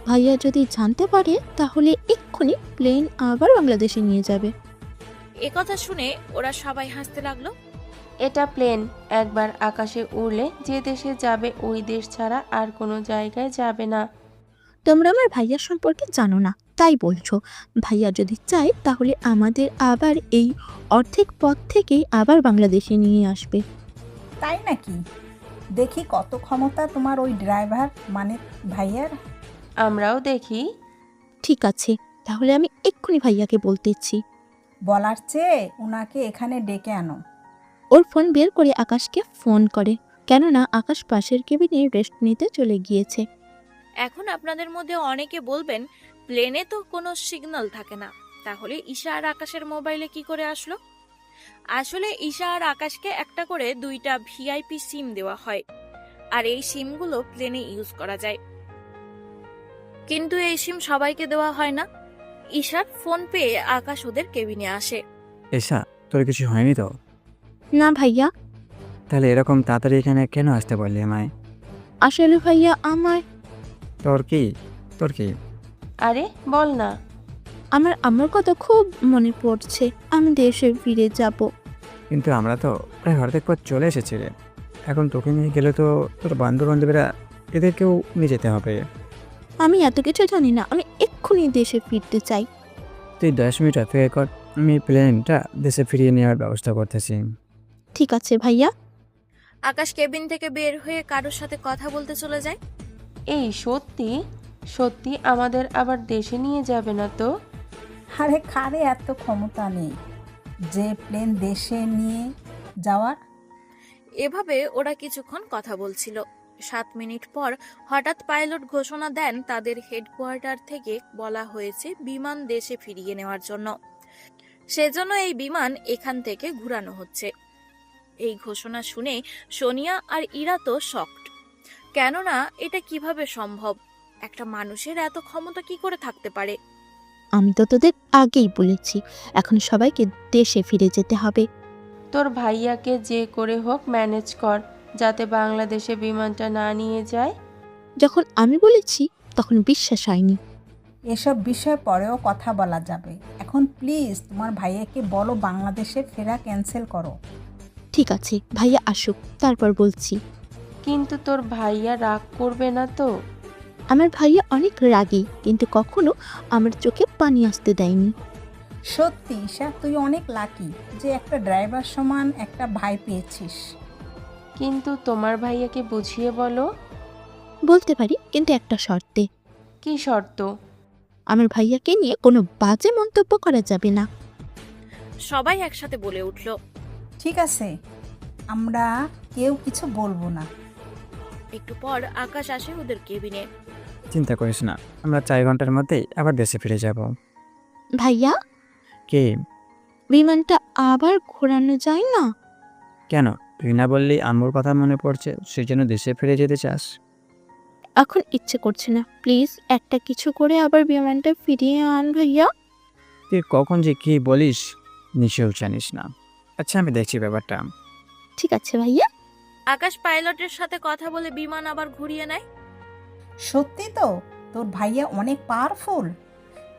ভাইয়া যদি জানতে পারে তাহলে এক্ষুনি প্লেন আবার বাংলাদেশে নিয়ে যাবে। একথা শুনে ওরা সবাই হাসতে লাগলো। এটা প্লেন, একবার আকাশে উড়লে যে দেশে যাবে ওই দেশ ছাড়া আর কোনো জায়গায় যাবে না। তোমরা আমার ভাইয়া সম্পর্কে জানো না, তাই বলছো। ভাইয়া যদি চায় তাহলে আমাদের আবার এই অর্ধেক পথ থেকেই আবার বাংলাদেশে নিয়ে আসবে। তাই নাকি? দেখি কত ক্ষমতা তোমার ওই ড্রাইভার মানে ভাইয়ার। আমরাও দেখি। ঠিক আছে, তাহলে আমি এক্ষুনি ভাইয়াকে বলতেছি। বলার চেয়ে ওনাকে এখানে ডেকে আনো। ওর ফোন বের করে আকাশকে ফোন করে, কেননা আকাশ পাশের কেবিনে রেস্ট নিতে চলে গিয়েছে। এখন আপনাদের মধ্যে অনেকে বলবেন, প্লেনে তো কোনো সিগন্যাল থাকে না, তাহলে ঈশা আর আকাশের মোবাইলে কি করে আসলো? আসলে ঈশা আর আকাশকে একটা করে 2টা ভিআইপি সিম দেওয়া হয়, আর এই সিমগুলো প্লেনে ইউজ করা যায়। কিন্তু এই সিম সবাইকে দেওয়া হয় না। ঈশার ফোন পেয়ে আকাশ ওদের কেবিনে আসে। এসা, তোর কিছু হয়নি তো? না ভাইয়া। তাহলে এরকম তাড়াতাড়ি এখানে কেন আসতে বললি আমায়? আসলে ভাইয়া তোর কি? আরে বল না। আমার আম্মুর কথা খুব মনে পড়ছে, আমি দেশে ফিরে যাব। কিন্তু আমরা তো প্রায় অর্ধেক পথ চলে এসেছি রে। এখন তোকে নিয়ে গেলে তো তোর বন্ধু বান্ধবীরা এদেরকেও নিয়ে যেতে হবে। আমি এত কিছু জানি না, আমি এক্ষুনি দেশে ফিরতে চাই। তুই 10 মিনিট অপেক্ষা কর, আমি প্লেনটা দেশে ফিরিয়ে নেওয়ার ব্যবস্থা করতেছি। ঠিক আছে ভাইয়া। আকাশ কেবিন থেকে বের হয়ে কারোর সাথে কথা বলতে চলে যায়। এই সত্যি সত্যি আমাদের আবার দেশে নিয়ে যাবে না তো? আরে কারে এত ক্ষমতা নেই যে প্লেন দেশে নিয়ে যাওয়ার। এভাবে ওরা কিছুক্ষণ কথা বলছিল। 7 মিনিট পর হঠাৎ পাইলট ঘোষণা দেন তাদের হেডকোয়ার্টার থেকে বলা হয়েছে বিমান দেশে ফিরিয়ে নেওয়ার জন্য। সেজন্য এই বিমান এখান থেকে ঘুরানো হচ্ছে। এই ঘোষণা শুনে সোনিয়া আর ইরা তো শকড, কেননা এটা কিভাবে সম্ভব? একটা মানুষের এত ক্ষমতা কি করে থাকতে পারে? আমি তো তোদের আগেই বলেছি, এখন সবাইকে দেশে ফিরে যেতে হবে। তোর ভাইয়াকে যে করে হোক ম্যানেজ কর, যাতে বাংলাদেশে বিমানটা না নিয়ে যায়। যখন আমি বলেছি তখন বিশ্বাস হয়নি। এসব বিষয়ে পরেও কথা বলা যাবে, এখন প্লিজ তোমার ভাইয়াকে বলো বাংলাদেশে ফেরা ক্যান্সেল করো। ঠিক আছে, ভাইয়া আসুক, তারপর বলছি। কিন্তু তোর ভাইয়া রাগ করবে না তো? আমার ভাইয়া অনেক রাগী, কিন্তু কখনো আমার চোখে পানি আসতে দেয়নি। সত্যি ঈশা, তুই অনেক লাকি যে একটা ড্রাইভার সমান একটা ভাই পেয়েছিস। কিন্তু তোমার ভাইয়াকে বুঝিয়ে বলো। বলতে পারি, কিন্তু একটা শর্তে। কি শর্ত? আমার ভাইয়াকে নিয়ে কোনো বাজে মন্তব্য করা যাবে না। সবাই একসাথে বলে উঠল, ঠিক আছে, আমরা কেউ কিছু বলবো না। একটু পর আকাশ আসে ওদের কেবিনে। চিন্তা করিস না, আমরা 4 ঘন্টার মধ্যেই আবার দেশে ফিরে যাব। ভাইয়া, কে? বিমানটা আবার ঘোরানো যায় না? কেন, তুই না বললি আম্মুর কথা মনে পড়ছে, সেই জন্য দেশে ফিরে যেতে চাস? এখন ইচ্ছে করছে না, প্লিজ একটা কিছু করে আবার বিমানটা ফিরিয়ে আন ভাইয়া। তুই কখন যে কি বলিস নিশ্চয়ই জানিস না। আচ্ছা, আমি দেখছি ব্যাপারটা। ঠিক আছে ভাইয়া। আকাশ পাইলটের সাথে কথা বলে বিমান আবার ঘুরিয়ে নেয়। সত্যি তো তোর ভাইয়া অনেক পাওয়ারফুল,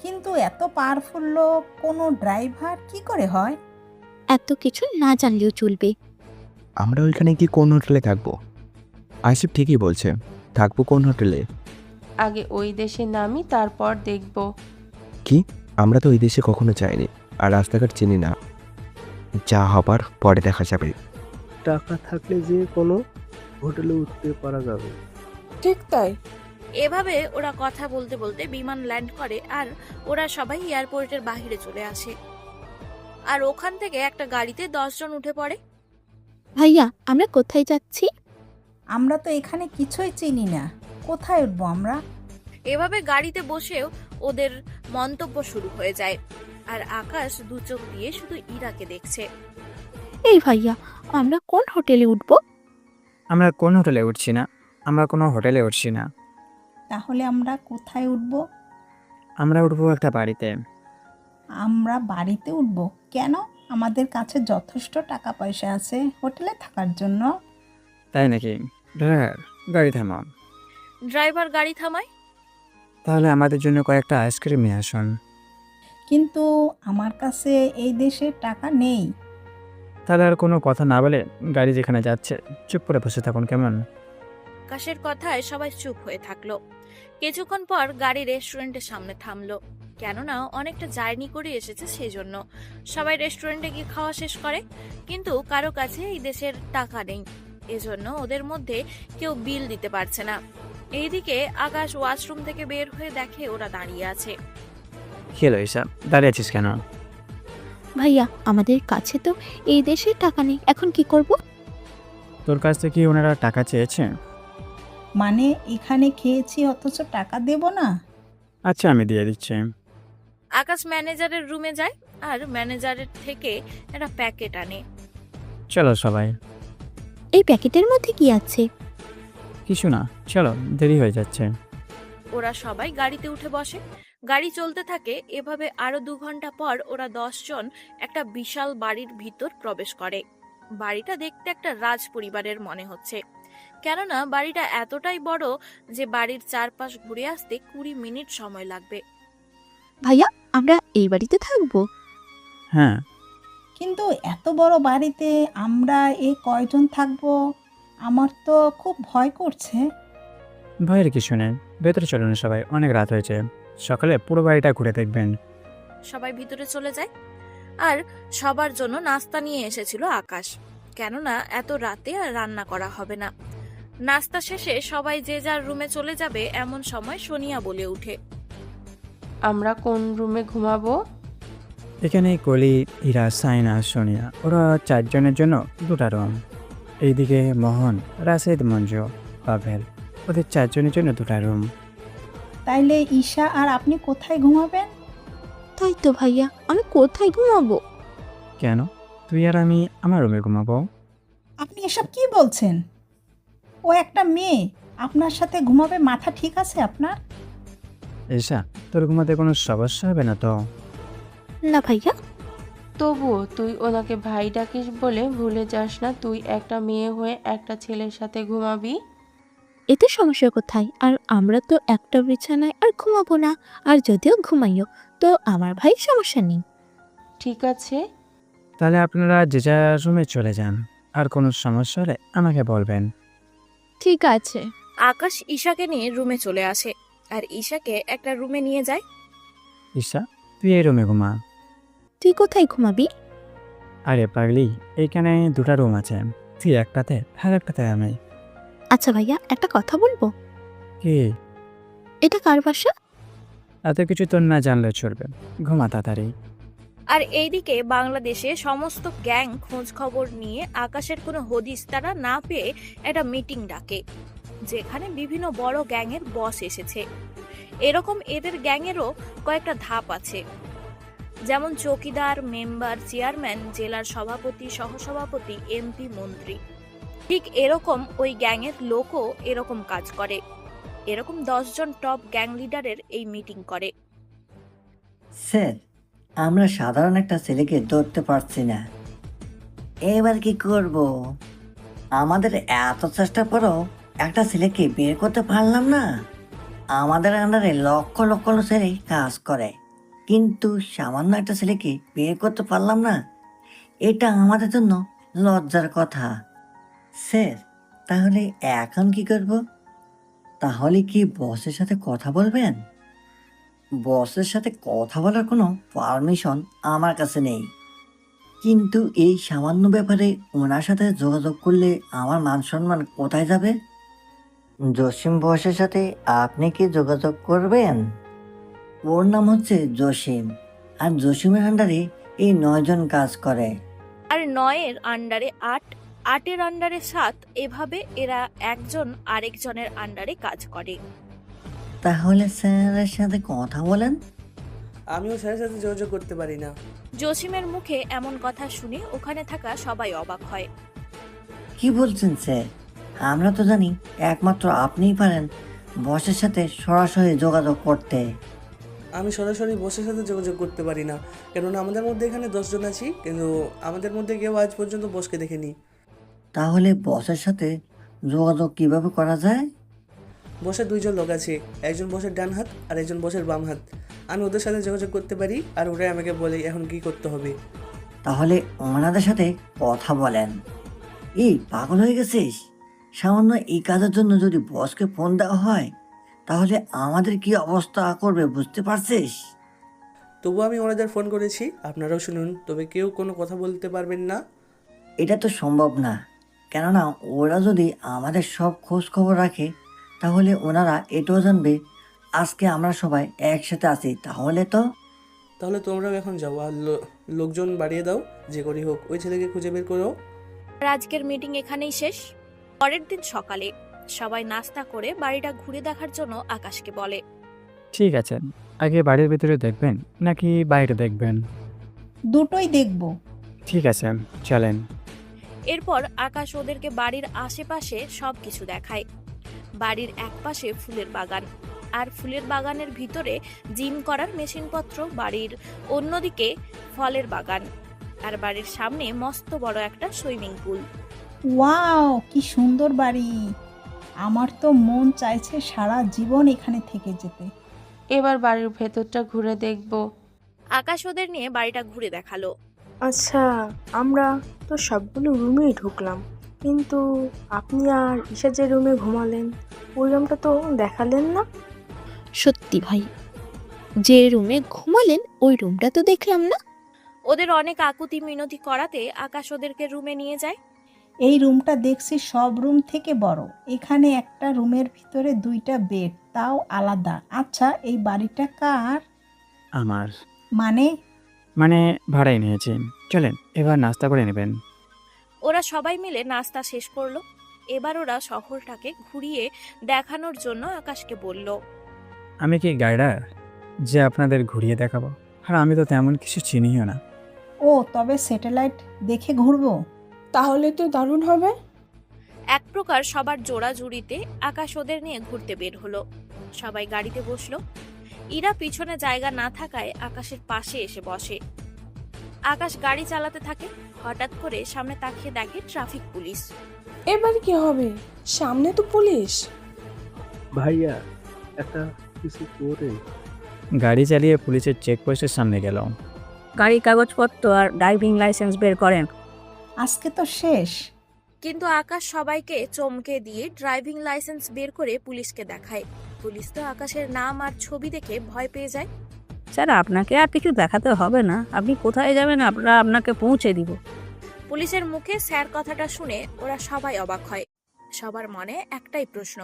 কিন্তু এত পাওয়ারফুল লোক কোনো ড্রাইভার কি করে হয়? এত কিছু না জানলেও চলবে। আমরা ওইখানে কি কোন হোটেলে থাকবো? আইসিফ ঠিকই বলছে, থাকবো কোন হোটেলে? আগে ওই দেশে নামি, তারপর দেখব। কি? আমরা তো ওই দেশে কখনো যাইনি, আর রাস্তাঘাট চিনি না। যা হবার পরে দেখা যাবে। টাকা থাকলে যে কোনো হোটেলে উঠতে পারা যাবে। ঠিক তাই। এভাবে ওরা কথা বলতে বলতে বিমান ল্যান্ড করে, আর ওরা সবাই এয়ারপোর্টের বাইরে চলে আসে। আর ওখান থেকে একটা গাড়িতে 10 জন উঠে পড়ে। ভাইয়া, আমরা কোথায় যাচ্ছি? আমরা তো এখানে কিছুই চিনি না, কোথায় উঠবো আমরা? এভাবে গাড়িতে বসেও ওদের মন্তব্য শুরু হয়ে যায়। আর আকাশ দু চোখ দিয়ে শুধু ইরাকে দেখছে। এই ভাইয়া, আমরা কোন হোটেলে উঠবো? আমরা কোন হোটেলে উঠছি না, আমরা কোনো হোটেলে উঠছি না। তাহলে আমরা কোথায় উঠব? আমরা উঠবো একটা বাড়িতে। আমরা বাড়িতে উঠব কেন? আমাদের কাছে যথেষ্ট টাকা পয়সা আছে হোটেলে থাকার জন্য। তাই নাকি? ড্রাইভার, গাড়ি থামাও। ড্রাইভার গাড়ি থামায়। তাহলে আমাদের জন্য কয়েকটা আইসক্রিম নিয়ে আসুন। কিন্তু আমার কাছে এই দেশে টাকা নেই। তাহলে আর কোনো কথা না বলে গাড়ি যেখানে যাচ্ছে চুপ করে বসে থাকুন, কেমন? আকাশের কথায় সবাই চুপ হয়ে থাকলো। কিছুক্ষণ পর গাড়ি রেস্টুরেন্টের সামনে থামলো, কেননা অনেকটা জার্নি করে এসেছে সেজন্য। সবাই রেস্টুরেন্টে গিয়ে খাওয়া শেষ করে, কিন্তু কারো কাছে এই দেশের টাকা নেই, এজন্য ওদের মধ্যে কেউ বিল দিতে পারছে না। এইদিকে আকাশ ওয়াশরুম থেকে বের হয়ে দেখে ওরা দাঁড়িয়ে আছে। কি হলো ঈশা, দাঁড়িয়ে আছিস কেন? ভাইয়া, আমাদের কাছে তো এই দেশে টাকা নেই, এখন কি করব? তোর কাছ থেকে কি ওনারা টাকা চেয়েছে? মানে এখানে খেয়েছি অথচ টাকা দেব না? আচ্ছা, আমি দিয়ে দিচ্ছি। আকাশ ম্যানেজারের রুমে যায় আর ম্যানেজারের থেকে একটা প্যাকেট আনে। চলো সবাই। এই প্যাকেটের মধ্যে কি আছে? কিছু না, চলো, দেরি হয়ে যাচ্ছে। ওরা সবাই গাড়িতে উঠে বসে। গাড়ি চলতে থাকে। এভাবে আরো 2 ঘন্টা পর ওরা 10 জন একটা বিশাল বাড়ির ভিতর প্রবেশ করে। বাড়িটা দেখতে একটা রাজ পরিবারের মনে হচ্ছে, কেননা বাড়িটা এতটাই বড় যে বাড়ির চারপাশ ঘুরে আসতে 20 মিনিট সময় লাগবে। ভাইয়া, আমরা এই বাড়িতে থাকবো? হ্যাঁ। কিন্তু এত বড় বাড়িতে আমরা কয়জন থাকবো? আমার তো খুব ভয় করছে। ভয়ের কিছু নেই, ভেতরে চলুন সবাই, অনেক রাত হয়েছে। সকালে পুরো বাড়িটা ঘুরে দেখবেন। সবাই ভিতরে চলে যায়। আর সবার জন্য নাস্তা নিয়ে এসেছিল আকাশ, কেননা এত রাতে আর রান্না করা হবে না। নাস্তা শেষে সবাই যে যার রুমে চলে যাবে এমন সময় সোনিয়া বলে উঠে, আমরা কোন রুমে ঘুমাবো? এখানে কলি, ইরা, সাইনা, সোনিয়া, ওরা 4 জনের জন্য 2টা রুম। এইদিকে মোহন, রাশেদ, মঞ্জু, পাভেল, ওদের 4 জনের জন্য 2টা রুম। তাইলে ঈশা আর আপনি কোথায় ঘুমাবেন? তাই তো ভাইয়া, আমি কোথায় ঘুমাবো? কেন, তুই আর আমি আমার রুমে ঘুমাবো। আপনি এসব কি বলছেন? ও একটা মেয়ে, আপনার সাথে ঘুমাবে, মাথা ঠিক আছে আপনার? ঈশা, তোর ঘুমাতে কোনো সমস্যা হবে না তো? না ভাইয়া। তবুও তুই ওনাকে ভাই ডাকিস বলে ভুলে যাস না, তুই একটা মেয়ে হয়ে একটা ছেলের সাথে ঘুমাবি। এতে সমস্যা কোথায়? আর আমরা তো একটা বিছানায় আর ঘুমাবো না, আর যদিও ঘুমাইও তো আমার ভাই, সমস্যা নেই। ঠিক আছে। তাহলে আপনারা যে যার রুমে চলে যান, আর কোনো সমস্যা হলে আমাকে বলবেন। ঠিক আছে। আকাশ ঈশাকে নিয়ে রুমে চলে আসে আর ঈশাকে একটা রুমে নিয়ে যায়। ঈশা, তুই এই রুমে ঘুমা। তুই কোথায় ঘুমাবি? আরে পাগলি, এইখানে 2টা রুম আছে, তুই একটাতে আর একটাতে আমি। আচ্ছা ভাইয়া, একটা কথা বলবো? কি? এটা কার বাসা? এত কিছু তোর না জানলে চলবে, ঘুমা তাড়াতাড়ি। আর এইদিকে বাংলাদেশে সমস্ত গ্যাং খোঁজ খবর নিয়ে আকাশের কোনো হদিস তারা না পেয়ে একটা মিটিং ডাকে, যেখানে বিভিন্ন বড় গ্যাংয়ের বস এসেছে। এরকম এদের গ্যাংয়েরও কয়েকটা ধাপ আছে, যেমন চৌকিদার, মেম্বার, চেয়ারম্যান, জেলার সভাপতি, সহসভাপতি, এমপি, মন্ত্রী। ঠিক এরকম ওই গ্যাংয়ের লোকও এরকম কাজ করে। এরকম 10 জন টপ গ্যাং লিডারের এই মিটিং করে। স্যার, আমরা সাধারণ একটা ছেলেকে ধরতে পারছি না, এবার কি করব? আমাদের এত চেষ্টা পরেও একটা ছেলেকে বের করতে পারলাম না। আমাদের আন্ডারে লক্ষ লক্ষ ছেলে কাজ করে, কিন্তু সামান্য একটা ছেলেকে বের করতে পারলাম না। এটা আমাদের জন্য লজ্জার কথা। স্যার, তাহলে এখন কি করব? তাহলে কি বসের সাথে কথা বলবেন? বসের সাথে কথা বলার কোনো পারমিশন আমার কাছে নেই, কিন্তু এই সামান্য ব্যাপারে ওনার সাথে যোগাযোগ করলে আমার মান সম্মান কোথায় যাবে? জসিম বসের সাথে আপনি কি যোগাযোগ করবেন? ওর নাম হচ্ছে জসিম, আর জসিমের আন্ডারে এই 9 জন কাজ করে। আর 9-এর আন্ডারে 8, 8-এর আন্ডারে 7, এভাবে এরা একজন আরেকজনের আন্ডারে কাজ করে। তাহলে স্যারের সাথে কথা বলেন। আমিও স্যারের সাথে যোগাযোগ করতে পারি না। জসিমের মুখে এমন কথা শুনে ওখানে থাকা সবাই অবাক হয়। কি বলছেন স্যার? আমরা তো জানি একমাত্র আপনিই পারেন বসের সাথে সরাসরি যোগাযোগ করতে। আমি সরাসরি বসের সাথে যোগাযোগ করতে পারি না, কেননা আমাদের মধ্যে এখানে 10 জন আছি, কিন্তু আমাদের মধ্যে কেউ আজ পর্যন্ত বসকে দেখেনি। তাহলে বসের সাথে যোগাযোগ কিভাবে করা যায়? বসের 2 জন লোক আছে, একজন বসের ডান হাত আর একজন বসের বাম হাত। আমি ওদের সাথে যোগাযোগ করতে পারি আর ওরাই আমাকে বলে এখন কি করতে হবে। তাহলে ওনাদের সাথে কথা বলেন। এই পাগল হয়ে গেছিস? সামান্য এই কাজের জন্য যদি বসকে ফোন দেওয়া হয় তাহলে আমাদের কি অবস্থা করবে বুঝতে পারছিস? তবু আমি ওনাদের ফোন করেছি, আপনারাও শুনুন, তবে কেউ কোনো কথা বলতে পারবেন না। এটা তো সম্ভব না, কেননা ওরা যদি আমাদের সব খোঁজ খবর রাখে তাহলে ওনারা এটাও জানবে আজকে আমরা সবাই একসাথে আছি। তাহলে তোমরাও এখন যাও আর লোকজন বাড়িয়ে দাও, যে করি হোক ওই ছেলেকে খুঁজে বের করো। আর আজকের মিটিং এখানেই শেষ। পরের দিন সকালে সবাই নাস্তা করে বাড়িটা ঘুরে দেখার জন্য আকাশকে বলে। ঠিক আছে, আগে বাড়ির ভিতরে দেখবেন নাকি বাইরে দেখবেন? দুটোই দেখব। ঠিক আছে, চলেন। এরপর আকাশ ওদেরকে বাড়ির আশেপাশে সবকিছু দেখায়। বাড়ির একপাশে ফুলের বাগান, আর ফুলের বাগানের ভিতরে জিম করার মেশিনপত্র। বাড়ির অন্যদিকে ফলের বাগান, আর বাড়ির সামনে মস্ত বড় একটা সুইমিং পুল। ওয়াও, কি সুন্দর বাড়ি! আমার তো মন চাইছে সারা জীবন এখানে থেকে যেতে। এবার বাড়ির ভেতরটা ঘুরে দেখব। আকাশ ওদের নিয়ে বাড়িটা ঘুরে দেখালো। আচ্ছা, আমরা তো সবগুলো রুমেই ঢুকলাম, কিন্তু আপনি আর ঈশা যে রুমে ঘুমালেন ওই রুমটা তো দেখালেন না। সত্যি ভাই, যে রুমে ঘুমালেন ওই রুমটা তো দেখলাম না। ওদের অনেক আকুতি মিনতি করাতে আকাশ ওদেরকে রুমে নিয়ে যায়। এই রুমটা দেখছি সব রুম থেকে বড়। এখানে একটা রুমের ভিতরে 2টা বেড, তাও আলাদা। আচ্ছা, এই বাড়িটা কার? আমার। মানে ভাড়াই নিয়েছি। চলেন, এবার নাস্তা করে নেবেন। ওরা সবাই মিলে নাস্তা শেষ করলো। এবার ওরা শহরটাকে ঘুরিয়ে দেখানোর জন্য আকাশকে বলল, আমি কি গাইডার যে আপনাদের ঘুরিয়ে দেখাবো? আর আমি তো তেমন কিছু চিনিও না। ও, তবে স্যাটেলাইট দেখে ঘুরবো? তাহলে তো দারুণ হবে। এক প্রকার সবার জোড়াজুড়িতে আকাশ ওদের নিয়ে ঘুরতে বের হলো। সবাই গাড়িতে বসলো। ইরা পিছনে জায়গা না থাকায় আকাশের পাশে এসে বসে। আকাশ গাড়ি চালাতে থাকে। হঠাৎ করে সামনে তাকিয়ে দেখে ট্রাফিক পুলিশ। এবার কি হবে? সামনে তো পুলিশ। ভাইয়া, একটা কিছু করে। গাড়ি চালিয়ে পুলিশের চেকপোস্টের সামনে গেল। গাড়ির কাগজপত্র আর ড্রাইভিং লাইসেন্স বের করেন। আজকে তো শেষ। কিন্তু আকাশ সবাইকে চমকে দিয়ে ড্রাইভিং লাইসেন্স বের করে পুলিশকে দেখায়। পুলিশ তো আকাশের নাম আর ছবি দেখে ভয় পেয়ে যায়। স্যার, আপনাকে আর কিছু দেখাতে হবে না, আপনি কোথায় যাবেন আমরা আপনাকে পৌঁছে দিব। পুলিশের মুখে স্যার কথাটা শুনে ওরা সবাই অবাক হয়। সবার মনে একটাই প্রশ্ন,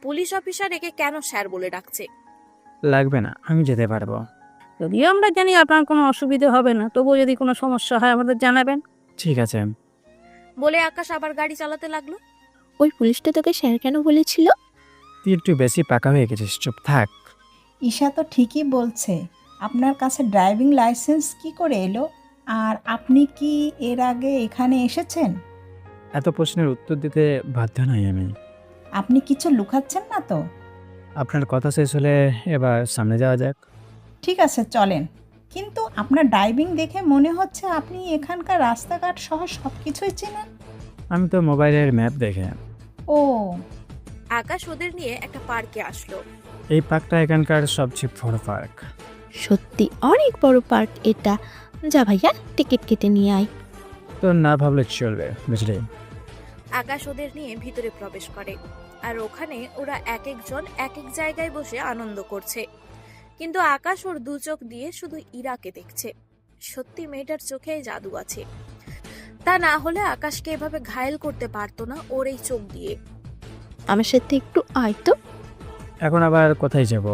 পুলিশ অফিসার একে কেন স্যার বলে ডাকছে? লাগবে না, আমি যেতে পারবো। যদিও আমরা জানি আপনার কোনো অসুবিধা হবে না, তবুও যদি কোনো সমস্যা হয় আমাদের জানাবেন। ঠিক আছে বলে আকাশ আবার গাড়ি চালাতে লাগলো। ওই পুলিশটা তোকে স্যার কেন বলেছিল? তুই একটু বেশি পাকা হয়ে গেছিস, চুপ থাক। ঈশা তো ঠিকই বলছে। আপনার কাছে ড্রাইভিং লাইসেন্স কি করে এলো? আর আপনি কি এর আগে এখানে এসেছেন? এত প্রশ্নের উত্তর দিতে বাধ্য নই আমি। আপনি কিছু লুকাচ্ছেন না তো? আপনার কথা শেষ হলে এবার সামনে যাওয়া যাক। ঠিক আছে, চলেন। কিন্তু আপনার ড্রাইভিং দেখে মনে হচ্ছে আপনি এখানকার রাস্তাঘাট সহ সব কিছুই চেনেন। আমি তো মোবাইলের ম্যাপ দেখে। ও। আকাশ ওদের নিয়ে একটা পার্কে আসলো। এই পার্কটা এখানকার সবচেয়ে বড় পার্ক। সত্যি অনেক বড় পার্ক এটা। যা ভাইয়া, টিকিট কেটে নিয়ে আয়। তো না ভাবলে চলবে, বুঝলি? আকাশ ওদের নিয়ে ভিতরে প্রবেশ করে। আর ওখানে ওরা এক একজন এক এক জায়গায় বসে আনন্দ করছে। কিন্তু আকাশ ওর 2 চোখ দিয়ে শুধু ইরাকে দেখছে। সত্যি মেয়েটার চোখে জাদু আছে। তা না হলে আকাশকে এভাবে ঘায়েল করতে পারতো না ওর এই চোখ দিয়ে। আমার সাথে একটু আয় তো। এখন আবার কোথায় যাব?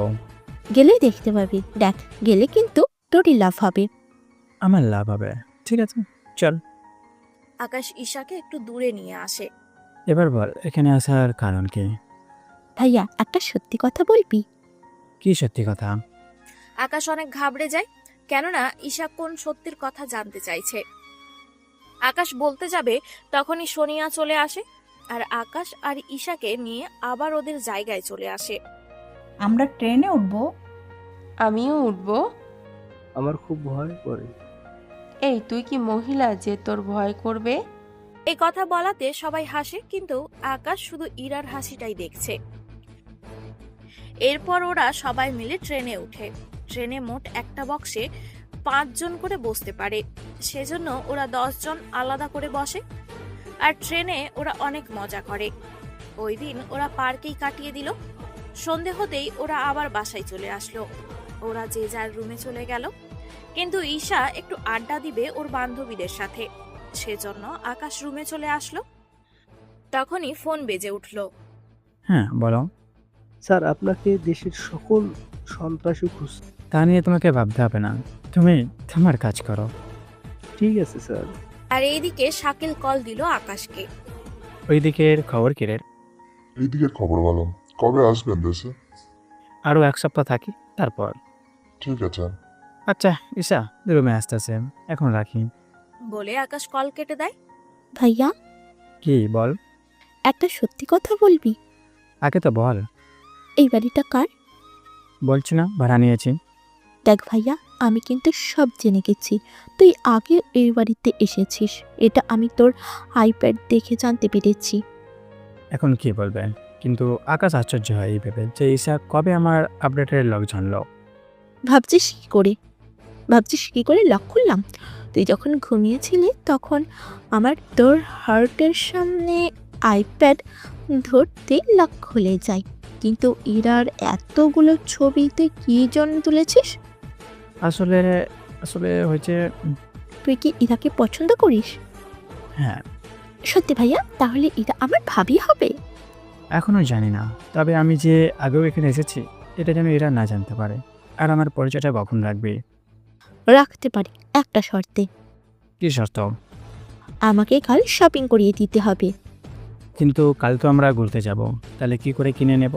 গেলেই দেখতে পাবি। দেখ, গেলে কিন্তু তোরই লাভ হবে। আমার লাভ হবে? ঠিক আছে, চল। আকাশ ঈশাকে একটু দূরে নিয়ে আসে। এবার বল, এখানে আসার কারণ কি? ভাইয়া, একটা সত্যি কথা বলবি? কি সত্যি কথা? আকাশ অনেক ঘাবড়ে যায়, কেননা ঈশা কোন সত্যির কথা জানতে চাইছে। আকাশ বলতে যাবে তখনই সোনিয়া চলে আসে, আর আকাশ আর ঈশাকে নিয়ে আবার ওদের জায়গায় চলে আসে। আমরা ট্রেনে উঠবো? আমিও উঠবো। আমার খুব ভয় করে। এই তুই কি মহিলা যে তোর ভয় করবে? এই কথা বলাতে সবাই হাসে, কিন্তু আকাশ শুধু ইরার হাসিটাই দেখছে। এরপর ওরা সবাই মিলে ট্রেনে উঠে। ট্রেনে মোট একটা বক্সে 5 জন করে বসতে পারে, সেজন্য ওরা 10 জন আলাদা করে বসে। আর ট্রেনে ওরা অনেক মজা করে। ওই দিন ওরা পার্কেই কাটিয়ে দিল। সন্ধে হতেই ওরা আবার বাসায় চলে আসলো। ওরা যে যার রুমে চলে গেল, কিন্তু ঈশা একটু আড্ডা দিবে ওর বান্ধবীদের সাথে, সেজন্য আকাশ রুমে চলে আসলো। তখনই ফোন বেজে উঠলো। হ্যাঁ বলো। স্যার, আপনাকে দেশের সকল সন্ত্রাসী খুঁজছে। তা নিয়ে তোমাকে ভাবতে হবে না, তুমি তোমার কাজ করো। ঠিক আছে স্যার। আর এইদিকে শাকিল কল দিল আকাশকে। ওই দিকের খবর কি রে? এইদিকে খবর ভালো। কবে আসবেন দেশে? আরও 1 সপ্তাহ থাকি, তারপর। ঠিক আছে। আচ্ছা ঈশা, রুমে আসতেছে, এখন রাখি। বলে আকাশ কল কেটে দেয়। ভাইয়া, কি বল? একটা সত্যি কথা বলবি? আগে তো বল। এই বাড়িটা কার? বলছি না, ভাড়া নিয়েছি। দেখ ভাইয়া, আমি কিন্তু সব জেনে গেছি। তুই আগে এই বাড়িতে এসেছিস, এটা আমি তোর আইপ্যাড দেখে জানতে পেরেছি। এখন কি বলবে? কিন্তু আকাশ আশ্চর্য হয় এই ভেবে যে ঈশা কবে আমার আপডেটের লগ জানলো। ভাবছিস কি করে লক খুললাম? তুই যখন ঘুমিয়েছিলি তখন আমার তোর হার্টের সামনে আইপ্যাড ধরতেই লক খুলে যায়। কিন্তু ইরার এতগুলো ছবি তুই কি জন্য তুলেছিস? আসলে আসলে হয়েছে। তুই কি ইরাকে পছন্দ করিস? হ্যাঁ। সত্যি ভাইয়া? তাহলে ইরা আমার ভাবি হবে? এখনো জানি না, তবে আমি যে আগেও এখানে এসেছি এটা যেন এরা না জানতে পারে। আর আমার পরিচয়টা কখন রাখবি? রাখতে পারি, একটা শর্তে। কি শর্ত? আমাকে কাল শপিং করিয়ে দিতে হবে। কিন্তু কাল তো আমরা ঘুরতে যাব, তাহলে কি করে কিনে নেব?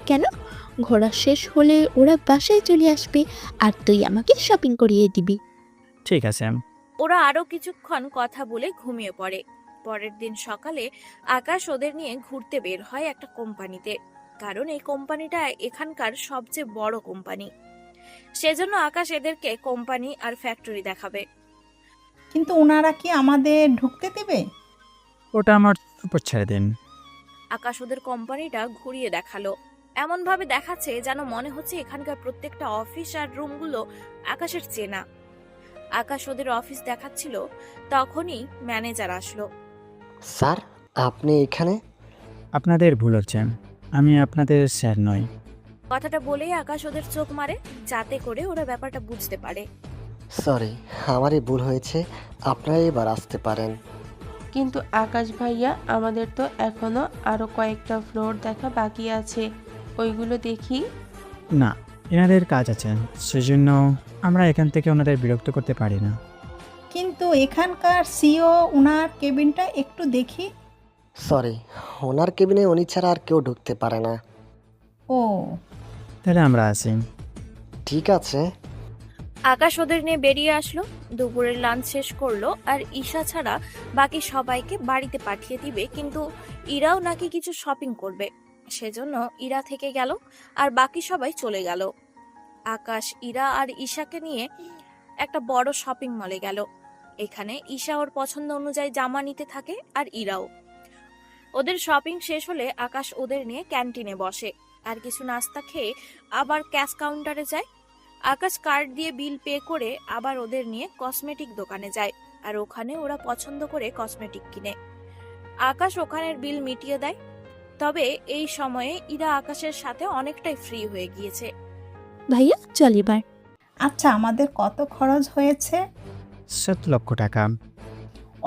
কেন? ঘোরা শেষ হলে ওরা বাসায় চলে আসবে আর তুই আমাকে শপিং করিয়ে দিবি। ঠিক আছে। ওরা আরো কিছুক্ষণ কথা বলে ঘুমিয়ে পড়ে। পরের দিন সকালে আকাশ ওদের নিয়ে ঘুরতে বের হয় একটা কোম্পানিতে, কারণ এই কোম্পানিটা এখানকার সবচেয়ে বড় কোম্পানি। সেজন্য আকাশ এদেরকে কোম্পানি আর ফ্যাক্টরি দেখাবে। কিন্তু ওনারা কি আমাদের ঢুকতে দেবে? ওটা আমার উপর ছেড়ে দিন। আকাশ ওদের কোম্পানিটা ঘুরিয়ে দেখালো। এমন ভাবে দেখাচ্ছে যেন মনে হচ্ছে এখানকার প্রত্যেকটা অফিস আর রুমগুলো আকাশের চেনা। আকাশ ওদের অফিস দেখাচ্ছিল, তখনই ম্যানেজার আসলো। স্যার, আপনি এখানে? আপনাদের ভুল হচ্ছে, আমি আপনাদের স্যার নই। কথাটা বলেই আকাশ ওদের চোখ মারে, যাতে করে ওরা ব্যাপারটা বুঝতে পারে। সরি, আমারই ভুল হয়েছে, আপনারা এবার আসতে পারেন। কিন্তু আকাশ ভাইয়া, আমাদের তো এখনো আরো কয়েকটা ফ্লোর দেখা বাকি আছে, ওইগুলো দেখি। না, এনাদের কাজ আছে, সেজন্য আমরা এখান থেকে ওনাদের বিরক্ত করতে পারি না। কিন্তু এখানকার সিও ওনার কেবিনটা একটু দেখি। সরি, ওনার কেবিনে উনি ছাড়া আর কেউ ঢুকতে পারে না। ও, তাহলে আমরা আসি। ঠিক আছে। আকাশ ওদের নিয়ে বেরিয়ে আসলো। দুপুরের লাঞ্চ শেষ করলো, আর ঈশা ছাড়া বাকি সবাইকে বাড়িতে পাঠিয়ে দিবে, কিন্তু ইরাও নাকি কিছু শপিং করবে, সেজন্য ইরা থেকে গেল আর বাকি সবাই চলে গেল। আকাশ, ইরা আর ঈশাকে নিয়ে একটা বড় শপিং মলে গেল। এখানে ঈশা ওর পছন্দ অনুযায়ী জামা নিতে থাকে, আর ইরাও। ওদের শপিং শেষ হলে আকাশ ওদের নিয়ে ক্যান্টিনে বসে, আর কিছু নাস্তা খেয়ে আবার ক্যাশ কাউন্টারে যায়। আকাশ কার্ড দিয়ে বিল পে করে আবার ওদের নিয়ে কসমেটিক দোকানে যায়, আর ওখানে ওরা পছন্দ করে কসমেটিক কিনে। আকাশ ওখানের বিল মিটিয়ে দেয়। তবে এই সময়ে ইরা আকাশের সাথে অনেকটাই ফ্রি হয়ে গিয়েছে। ভাইয়া চল এবার। আচ্ছা, আমাদের কত খরচ হয়েছে? 7 লক্ষ টাকা।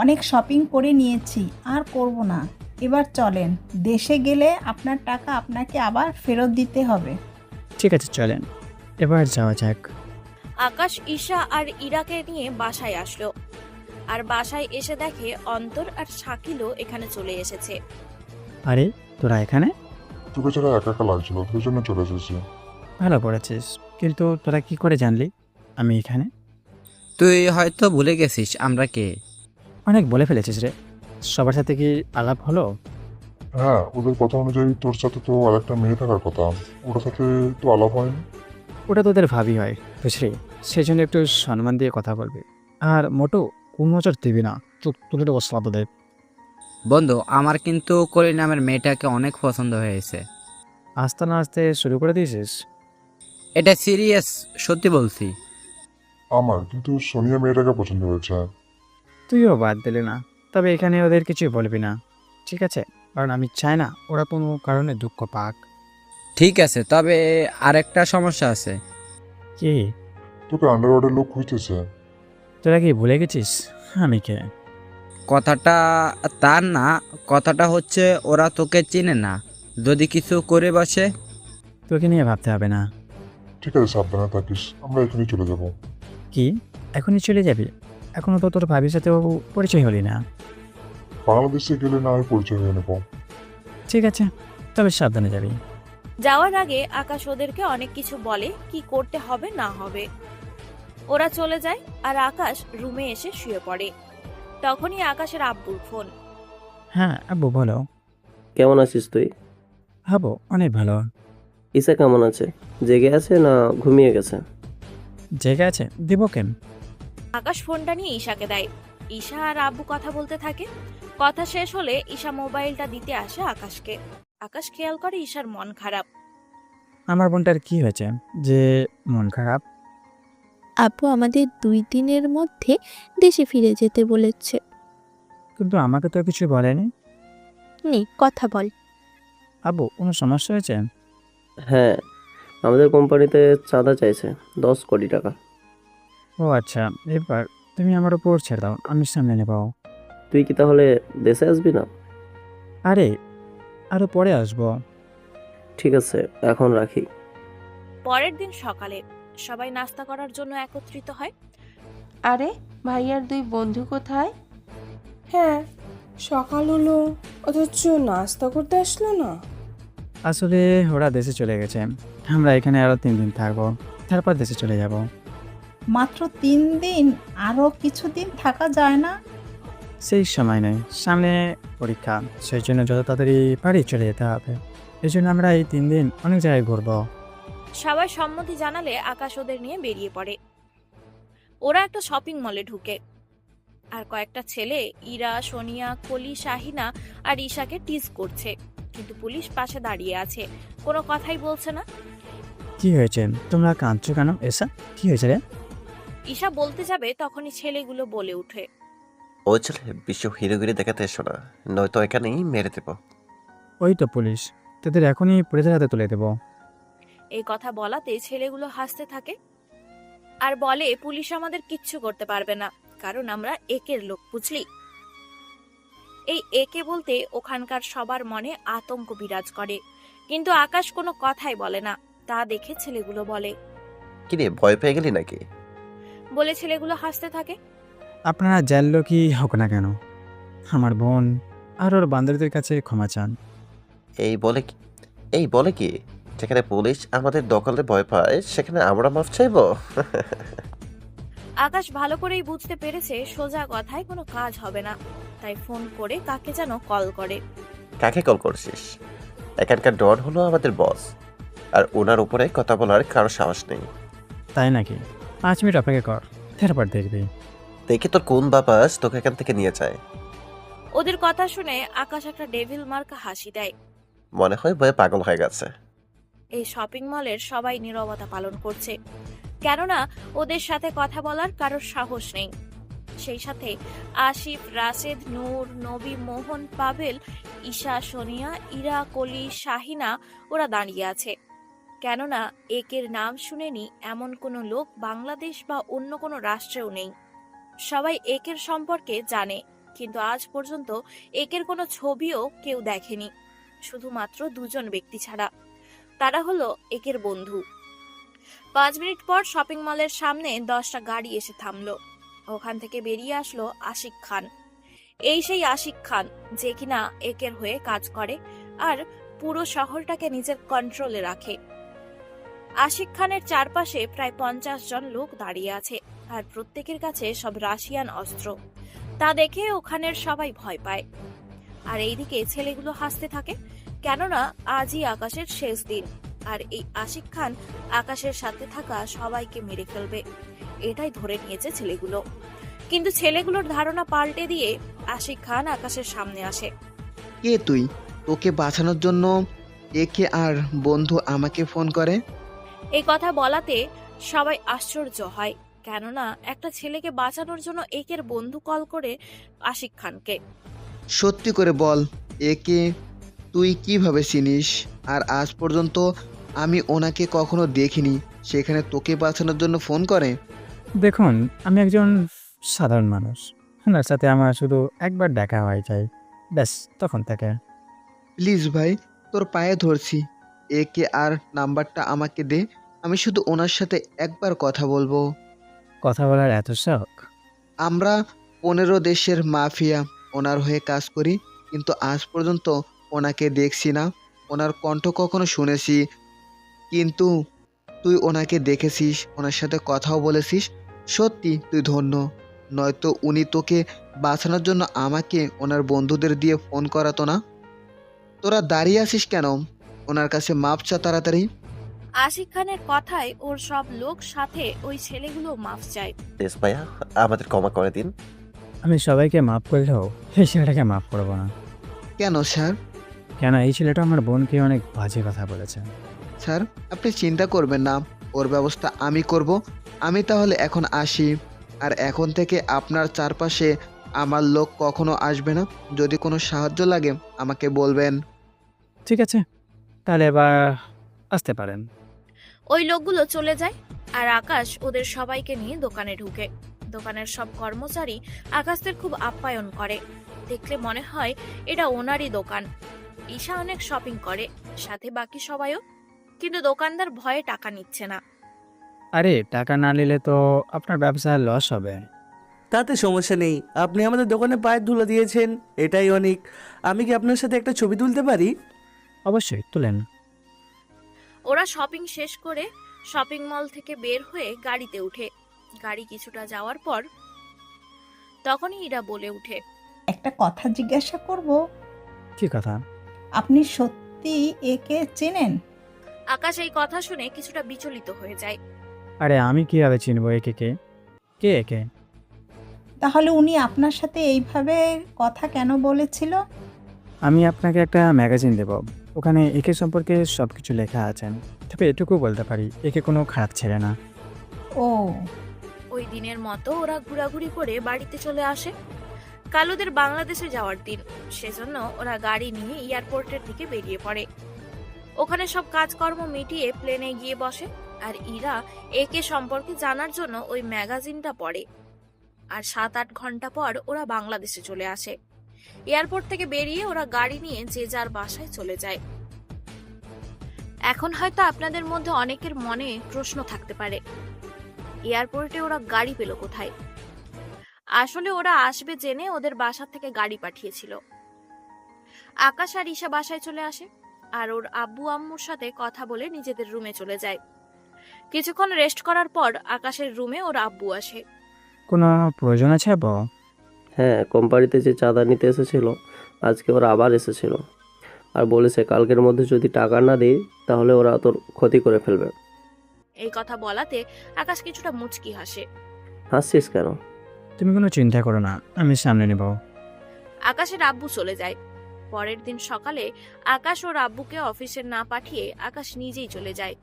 অনেক শপিং করে নিয়েছি, আর করব না। এবার চলেন, দেশে গেলে আপনার টাকা আপনাকে আবার ফেরত দিতে হবে। ঠিক আছে, চলেন এবার যাওয়া যাক। আকাশ ঈশা আর ইরাকে নিয়ে বাসায় আসলো, আর বাসায় এসে দেখে অন্তর আর শাকিলও এখানে চলে এসেছে। আরে তোরা এখানে? তোকে ছাড়া একা একা লাগছিল, সেই জন্য চলে এসেছি। ভালো পড়েছিস, কিন্তু তোরা কি করে জানলি আমি এখানে? তুই হয়তো ভুলে গেছিস আমরা কে। অনেক বলে ফেলেছিস রে। সবার সাথে কি আলাপ হলো? হ্যাঁ, ওদের কথা অনুযায়ী তোর সাথে তো আর একটা মেয়ে থাকার কথা, ওটার সাথে তো আলাপ হয়নি। ওটা তোদের ভাবি হয়, বুঝলি? সেই জন্য একটু সম্মান দিয়ে কথা বলবি। আর মোটো কোন নজর দিবি না, চোখ তুলে দেবো তোদের। বন্ধু, আমার কিন্তু কলি নামের মেয়েটাকে অনেক পছন্দ হয়েছে। আস্তে না আসতে শুরু করে দিয়েছিস? এটা সিরিয়াস, সত্যি বলছি। আমার কিন্তু সোনিয়া মেয়েটাকে পছন্দ হয়েছে। তুইও বাদ দিলি না, তবে এখানে ওদের কিছুই বলবি না, ঠিক আছে? কারণ আমি চাই না ওরা কোনো কারণে দুঃখ পাক। ঠিক আছে, তবে আরেকটা সমস্যা আছে। কি? তোকে আন্ডারওয়ার্ল্ডের লোক খুঁজতেছে। তোরা কি ভুলে গেছিস আমি কে? কথাটা তার না, কথাটা হচ্ছে ওরা তোকে চেনে না, যদি কিছু করে বসে। তোকে নিয়ে ভাবতে হবে না। ঠিক আছে, সাবধানে থাকিস, আমরা এখানেই চলে যাব। কি এখনই চলে যাবি? এখনো তো তোর ভাবির সাথেও পরিচয় হলি না। বাংলাদেশে গেলে না হয় পরিচয় হয়ে নেব। ঠিক আছে, তবে সাবধানে যাবি। যাওয়ার আগে আকাশ ওদেরকে অনেক কিছু বলে কি করতে হবে না হবে। ওরা চলে যায় আর আকাশ রুমে এসে শুয়ে পড়ে। তখনই আকাশের আব্বুর ফোন। হ্যাঁ আব্বু বলো। কেমন আছিস তুই? আব্বু অনেক ভালো। ঈশা কেমন আছে? জেগে আছে না ঘুমিয়ে গেছে? জেগে আছে, দিব কেন? আকাশ ফোনটা নিয়ে ঈশাকে দেয়। ঈশা আর আব্বু কথা বলতে থাকে। কথা শেষ হলে ঈশা মোবাইলটা দিতে আসে আকাশকে। আকাশ খেয়াল করে ঈশার মন খারাপ। আমার বোনটার কি হয়েছে যে মন খারাপ? আপু আমাদের 2 দিনের মধ্যে দেশে ফিরে যেতে বলেছে। কিন্তু আমাকে তো কিছু বলেনি। কথা বল। আব্বু কোনো সমস্যা হয়েছে? হ্যাঁ, আমাদের কোম্পানিতে চাঁদা চাইছে 10 কোটি টাকা। ও আচ্ছা, এবার তুমি আমার উপর ছেড়ে দাও, আমি সামনে নেব। তুই কি তাহলে দেশে আসবি না? আরে আরো পরে আসবো। ঠিক আছে, এখন রাখি। পরের দিন সকালে সবাই নাস্তা করার জন্য একত্রিত হয়। আরে ভাইয়ার 2 বন্ধু কোথায়? হ্যাঁ, সকাল হলো অথচ নাস্তা করতে আসলো না। আসলে ওরা দেশে চলে গেছে, আমরা এখানে আরো 3 দিন থাকবো, তারপর দেশে চলে যাব। মাত্র 3 দিন, আরো কিছুদিন থাকা যায় না? সেই সময় নেই, সামনে পরীক্ষা, সেই জন্য যত তাড়াতাড়ি পারি চলে যেতে হবে। এই জন্য আমরা এই 3 দিন অনেক জায়গায় ঘুরবো। সবাই সম্মতি জানালে আকাশ ওদের নিয়ে বেরিয়ে পড়ে। ওরা একটা শপিং মলে ঢুকে। আর কয়েকটা ছেলে ইরা, সোনিয়া, কলি, শাহিনা আর ঈশাকে টিজ করছে, কিন্তু পুলিশ পাশে দাঁড়িয়ে আছে, কোনো কথাই বলছে না। কি হয়েছে, তোমরা কাঁদছো কেন? এসা কি হয়েছে রে? ঈশা বলতে যাবে তখনই ছেলেগুলো বলে উঠে, ও ছেলে বিশ্ব হিরোগিরি দেখাতে এসো না, নয়তো এখানেই মেরে দেব। ওই তো পুলিশ, তাদের এখনই পুলিশের হাতে তুলে দেবো। এই কথা বলাতে ছেলেগুলো হাসতে থাকে আর বলে, পুলিশ আমাদের কিচ্ছু করতে পারবে না, কারণ আমরা একের লোক, বুঝলি? এই একে বলতে ওখানকার সবার মনে আতঙ্ক বিরাজ করে, কিন্তু আকাশ কোনো কথাই বলে না। তা দেখে ছেলেগুলো বলে, কি রে, ভয় পেয়ে গেলি নাকি? বলে ছেলেগুলো হাসতে থাকে। আপনারা যার লোকই হোক না কেন, আমার বোন আর ওর বান্ধবীদের কাছে ক্ষমা চান। এই বলে কি যেখানে পুলিশ আমাদের দখলে ভয় পায় সেখানে আমরা মাফ চাইবো? আকাশ ভালো করেই বুঝতে পেরেছে সোজা কথায় কোনো কাজ হবে না, তাই ফোন করে কাকে যেন কল করে। কাকে কল করছিস? এখানকার ডন হলো আমাদের বস, আর ওনার উপরে কথা বলার কারো সাহস নেই। তাই নাকি? 5 মিনিট অপেক্ষা কর, তারপর দেখবি। দেখি তোর কোন বাপাস তোকে এখান থেকে নিয়ে যায়। ওদের কথা শুনে আকাশ একটা ডেভিল মার্কা হাসি দেয়। মনে হয় ভয়ে পাগল হয়ে গেছে। এই শপিং মলের সবাই নীরবতা পালন করছে, কেননা ওদের সাথে কথা বলার কারোর সাহস নেই। সেই সাথে আসিফ, রাশেদ, নূর, নবী, মোহন, পাভেল, ঈশা, সোনিয়া, ইরা, কলি, শাহিনা ওরা দাঁড়িয়ে আছে, কেননা একের নাম শুনেনি এমন কোনো লোক বাংলাদেশ বা অন্য কোনো রাষ্ট্রেও নেই। সবাই একের সম্পর্কে জানে, কিন্তু আজ পর্যন্ত একের কোনো ছবিও কেউ দেখেনি, শুধুমাত্র 2 জন ব্যক্তি ছাড়া। তারা হলো একের বন্ধু। 5 মিনিট পর শপিং মলের সামনে 10টা গাড়ি এসে থামলো। ওখান থেকে বেরিয়ে আসলো আশিক খান। এই সেই আশিক খান যে কিনা একের হয়ে কাজ করে আর পুরো শহরটাকে নিজের কন্ট্রোলে রাখে। আশিক খানের চারপাশে প্রায় 50 জন লোক দাঁড়িয়ে আছে, আর প্রত্যেকের কাছে সব রাশিয়ান অস্ত্র। তা দেখে ওখানের সবাই ভয় পায়। আর এইদিকে ছেলেগুলো হাসতে থাকে, কেননা আজই আকাশের শেষ দিন, আর এই আশিক খান আকাশের সাথে থাকা সবাইকে মেরে ফেলবে, এটাই ধরে নিয়েছে ছেলেগুলো। কিন্তু ছেলেগুলোর ধারণা পাল্টে দিয়ে আশিক খান আকাশের সামনে আসে। কে তুই? তোকে বাঁচানোর জন্য একে আর বন্ধু আমাকে ফোন করে? এই কথা বলাতে সবাই আশ্চর্য হয়, কেননা একটা ছেলেকে বাঁচানোর জন্য একের বন্ধু কল করে আশিক খানকে। সত্যি করে বল, একে তুই কিভাবে চিনিস? আর আজ পর্যন্ত আমি ওনাকে কখনো দেখিনি, সেখানে তোকে বাঁচানোর জন্য ফোন করে? দেখুন, আমি একজন সাধারণ মানুষ, ওনার সাথে আমার শুধু একবার দেখা হয়ে যায়, ব্যাস তখন থেকে। প্লিজ ভাই, তোর পায়ে ধরছি, একে আর নাম্বারটা আমাকে দে, আমি শুধু ওনার সাথে একবার কথা বলবো। কথা বলার এত শখ? আমরা 15 দেশের মাফিয়া ওনার হয়ে কাজ করি, কিন্তু আজ পর্যন্ত ওনাকে দেখছি না, ওনার কণ্ঠ কখনো শুনেছি, কিন্তু তুই ওনাকে দেখেছিস, ওনার সাথে কথাও বলেছিস, সত্যি তুই ধন্য। নয়তো উনি তোকে বাঁচানোর জন্য আমাকে ওনার বন্ধুদের দিয়ে ফোন করাতো না। তোরা দাঁড়িয়ে আছিস কেন? ওনার কাছে মাপ চা তাড়াতাড়ি। আশিক খানের কথায় ওর সব লোক সাথে ওই ছেলেগুলো মাফ চায়। প্লিজ ভাইয়া, আমাদের ক্ষমা করে দিন। আমি সবাইকে মাফ করলেও এই ছেলেটাকে মাফ করবো না। কেন স্যার? কেন, এই ছেলেটা আমার বোনকে অনেক বাজে কথা বলেছে। স্যার, আপনি চিন্তা করবেন না, ওর ব্যবস্থা আমি করব। আমি তাহলে এখন আসি, আর এখন থেকে আপনার চারপাশে আমার লোক কখনো আসবে না। যদি কোনো সাহায্য লাগে আমাকে বলবেন। ঠিক আছে, তাহলে এবার আসতে পারেন। ওই লোকগুলো চলে যায়, আর আকাশ ওদের সবাইকে নিয়ে দোকানে ঢুকে। দোকানের সব কর্মচারী আকাশদের খুব আপ্যায়ন করে, দেখলে মনে হয় এটা ওনারই দোকান। ঈশা অনেক শপিং করে, সাথে বাকি সবাইও, কিন্তু দোকানদার ভয়ে টাকা নিচ্ছে না। আরে টাকা না নিলে তো আপনার ব্যবসায় লস হবে। তাতে সমস্যা নেই, আপনি আমাদের দোকানে পায়ের ধুলো দিয়েছেন, এটাই অনেক। আমি কি আপনার সাথে একটা ছবি তুলতে পারি? অবশ্যই তুলেন। ওরা শপিং শেষ করে শপিং মল থেকে বের হয়ে গাড়িতে উঠে। গাড়ি কিছুটা যাওয়ার পর তখনই ইরা বলে উঠে, একটা কথা জিজ্ঞাসা করব, কি কথা? আপনি সত্যি একে চেনেন? আকাশ এই কথা শুনে কিছুটা বিচলিত হয়ে যায়। আরে আমি কিভাবে চিনবো একে? কে কে একে? তাহলে উনি আপনার সাথে এইভাবে কথা কেন বলেছিল? আমি আপনাকে একটা ম্যাগাজিন দেব, ওখানে একে সম্পর্কে সব কিছু লেখা আছে। তবে এটুকু বলতে পারি, একে কোনো খারাপ ছেলে না। ও, ওই দিনের মতো ওরা ঘোরাঘুরি করে বাড়িতে চলে আসে। কাল ওদের বাংলাদেশে যাওয়ার দিন, সেজন্য ওরা গাড়ি নিয়ে এয়ারপোর্টের দিকে বেরিয়ে পড়ে। ওখানে সব কাজকর্ম মিটিয়ে প্লেনে গিয়ে বসে, আর ইরা একে সম্পর্কে জানার জন্য ওই ম্যাগাজিনটা পড়ে। আর 7-8 ঘন্টা পর ওরা বাংলাদেশে চলে আসে। এয়ারপোর্ট থেকে বেরিয়ে ওরা গাড়ি নিয়ে যে যার বাসায় চলে যায়। এখন হয়তো আপনাদের মধ্যে অনেকের মনে প্রশ্ন থাকতে পারে, এয়ারপোর্টে ওরা গাড়ি পেল কোথায়? আসলে ওরা আসবে জেনে ওদের বাসা থেকে গাড়ি পাঠিয়েছিল। আকাশ আর ঈশা বাসায় চলে আসে, আর ওর আব্বু আম্মুর সাথে কথা বলে নিজেদের রুমে চলে যায়। কিছুক্ষণ রেস্ট করার পর আকাশের রুমে ওর আব্বু আসে। কোনো প্রয়োজন আছে আব্বু? হ্যাঁ, কোম্পানিতে যে চাঁদা নিতে এসেছিল, আজকে ওরা আবার এসেছিল, আর বলেছে কালকের মধ্যে যদি টাকা না দেই তাহলে ওরা তোর ক্ষতি করে ফেলবে। এই কথা বলাতে আকাশ কিছুটা মুচকি হাসে। হাসছিস কেন? তুমি কোনো চিন্তা করো না, আমি সামনে নেব। আকাশের আব্বু চলে যায়। পরের দিন সকালে আকাশ ওর আব্বুকে অফিসে না পাঠিয়ে আকাশ নিজেই চলে যায়।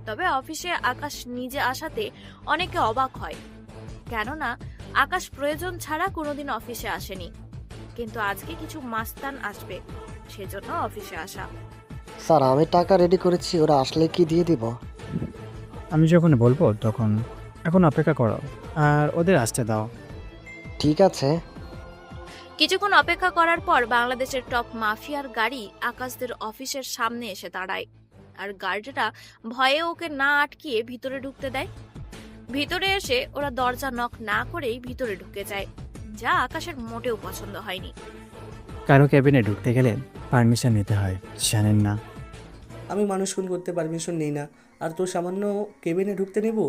তবে অফিসে আকাশ নিজে আসাতে অনেকে অবাক হয়, কেননা আকাশ প্রয়োজন ছাড়া কোনোদিন অফিসে আসেনি। কিন্তু আজকে কিছু মাস্তান আসবে, সেজন্য অফিসে আসা। স্যার, আমি টাকা রেডি করেছি, ওরা আসলে কি দিয়ে দিব? আমি যখন বলবো তখন, এখন অপেক্ষা করো আর ওদের আসতে দাও। ঠিক আছে। কিছুক্ষণ অপেক্ষা করার পর বাংলাদেশের টপ মাফিয়ার গাড়ি আকাশদের অফিসের সামনে এসে দাঁড়ায়, আর গার্ডরা ভয়ে ওকে না আটকিয়ে ভিতরে ঢুকতে দেয়। ভিতরে এসে ওরা দরজা নক না করেই ভিতরে ঢুকে যায়, যা আকাশের মোটেও পছন্দ হয়নি। কারো ক্যাবিনে ঢুকতে গেলে পারমিশন নিতে হয়, জানেন না? আমি মানুষ খুন করতে পারমিশন নেই না, আর তোর সামান্য কেবিনে ঢুকতে নেব?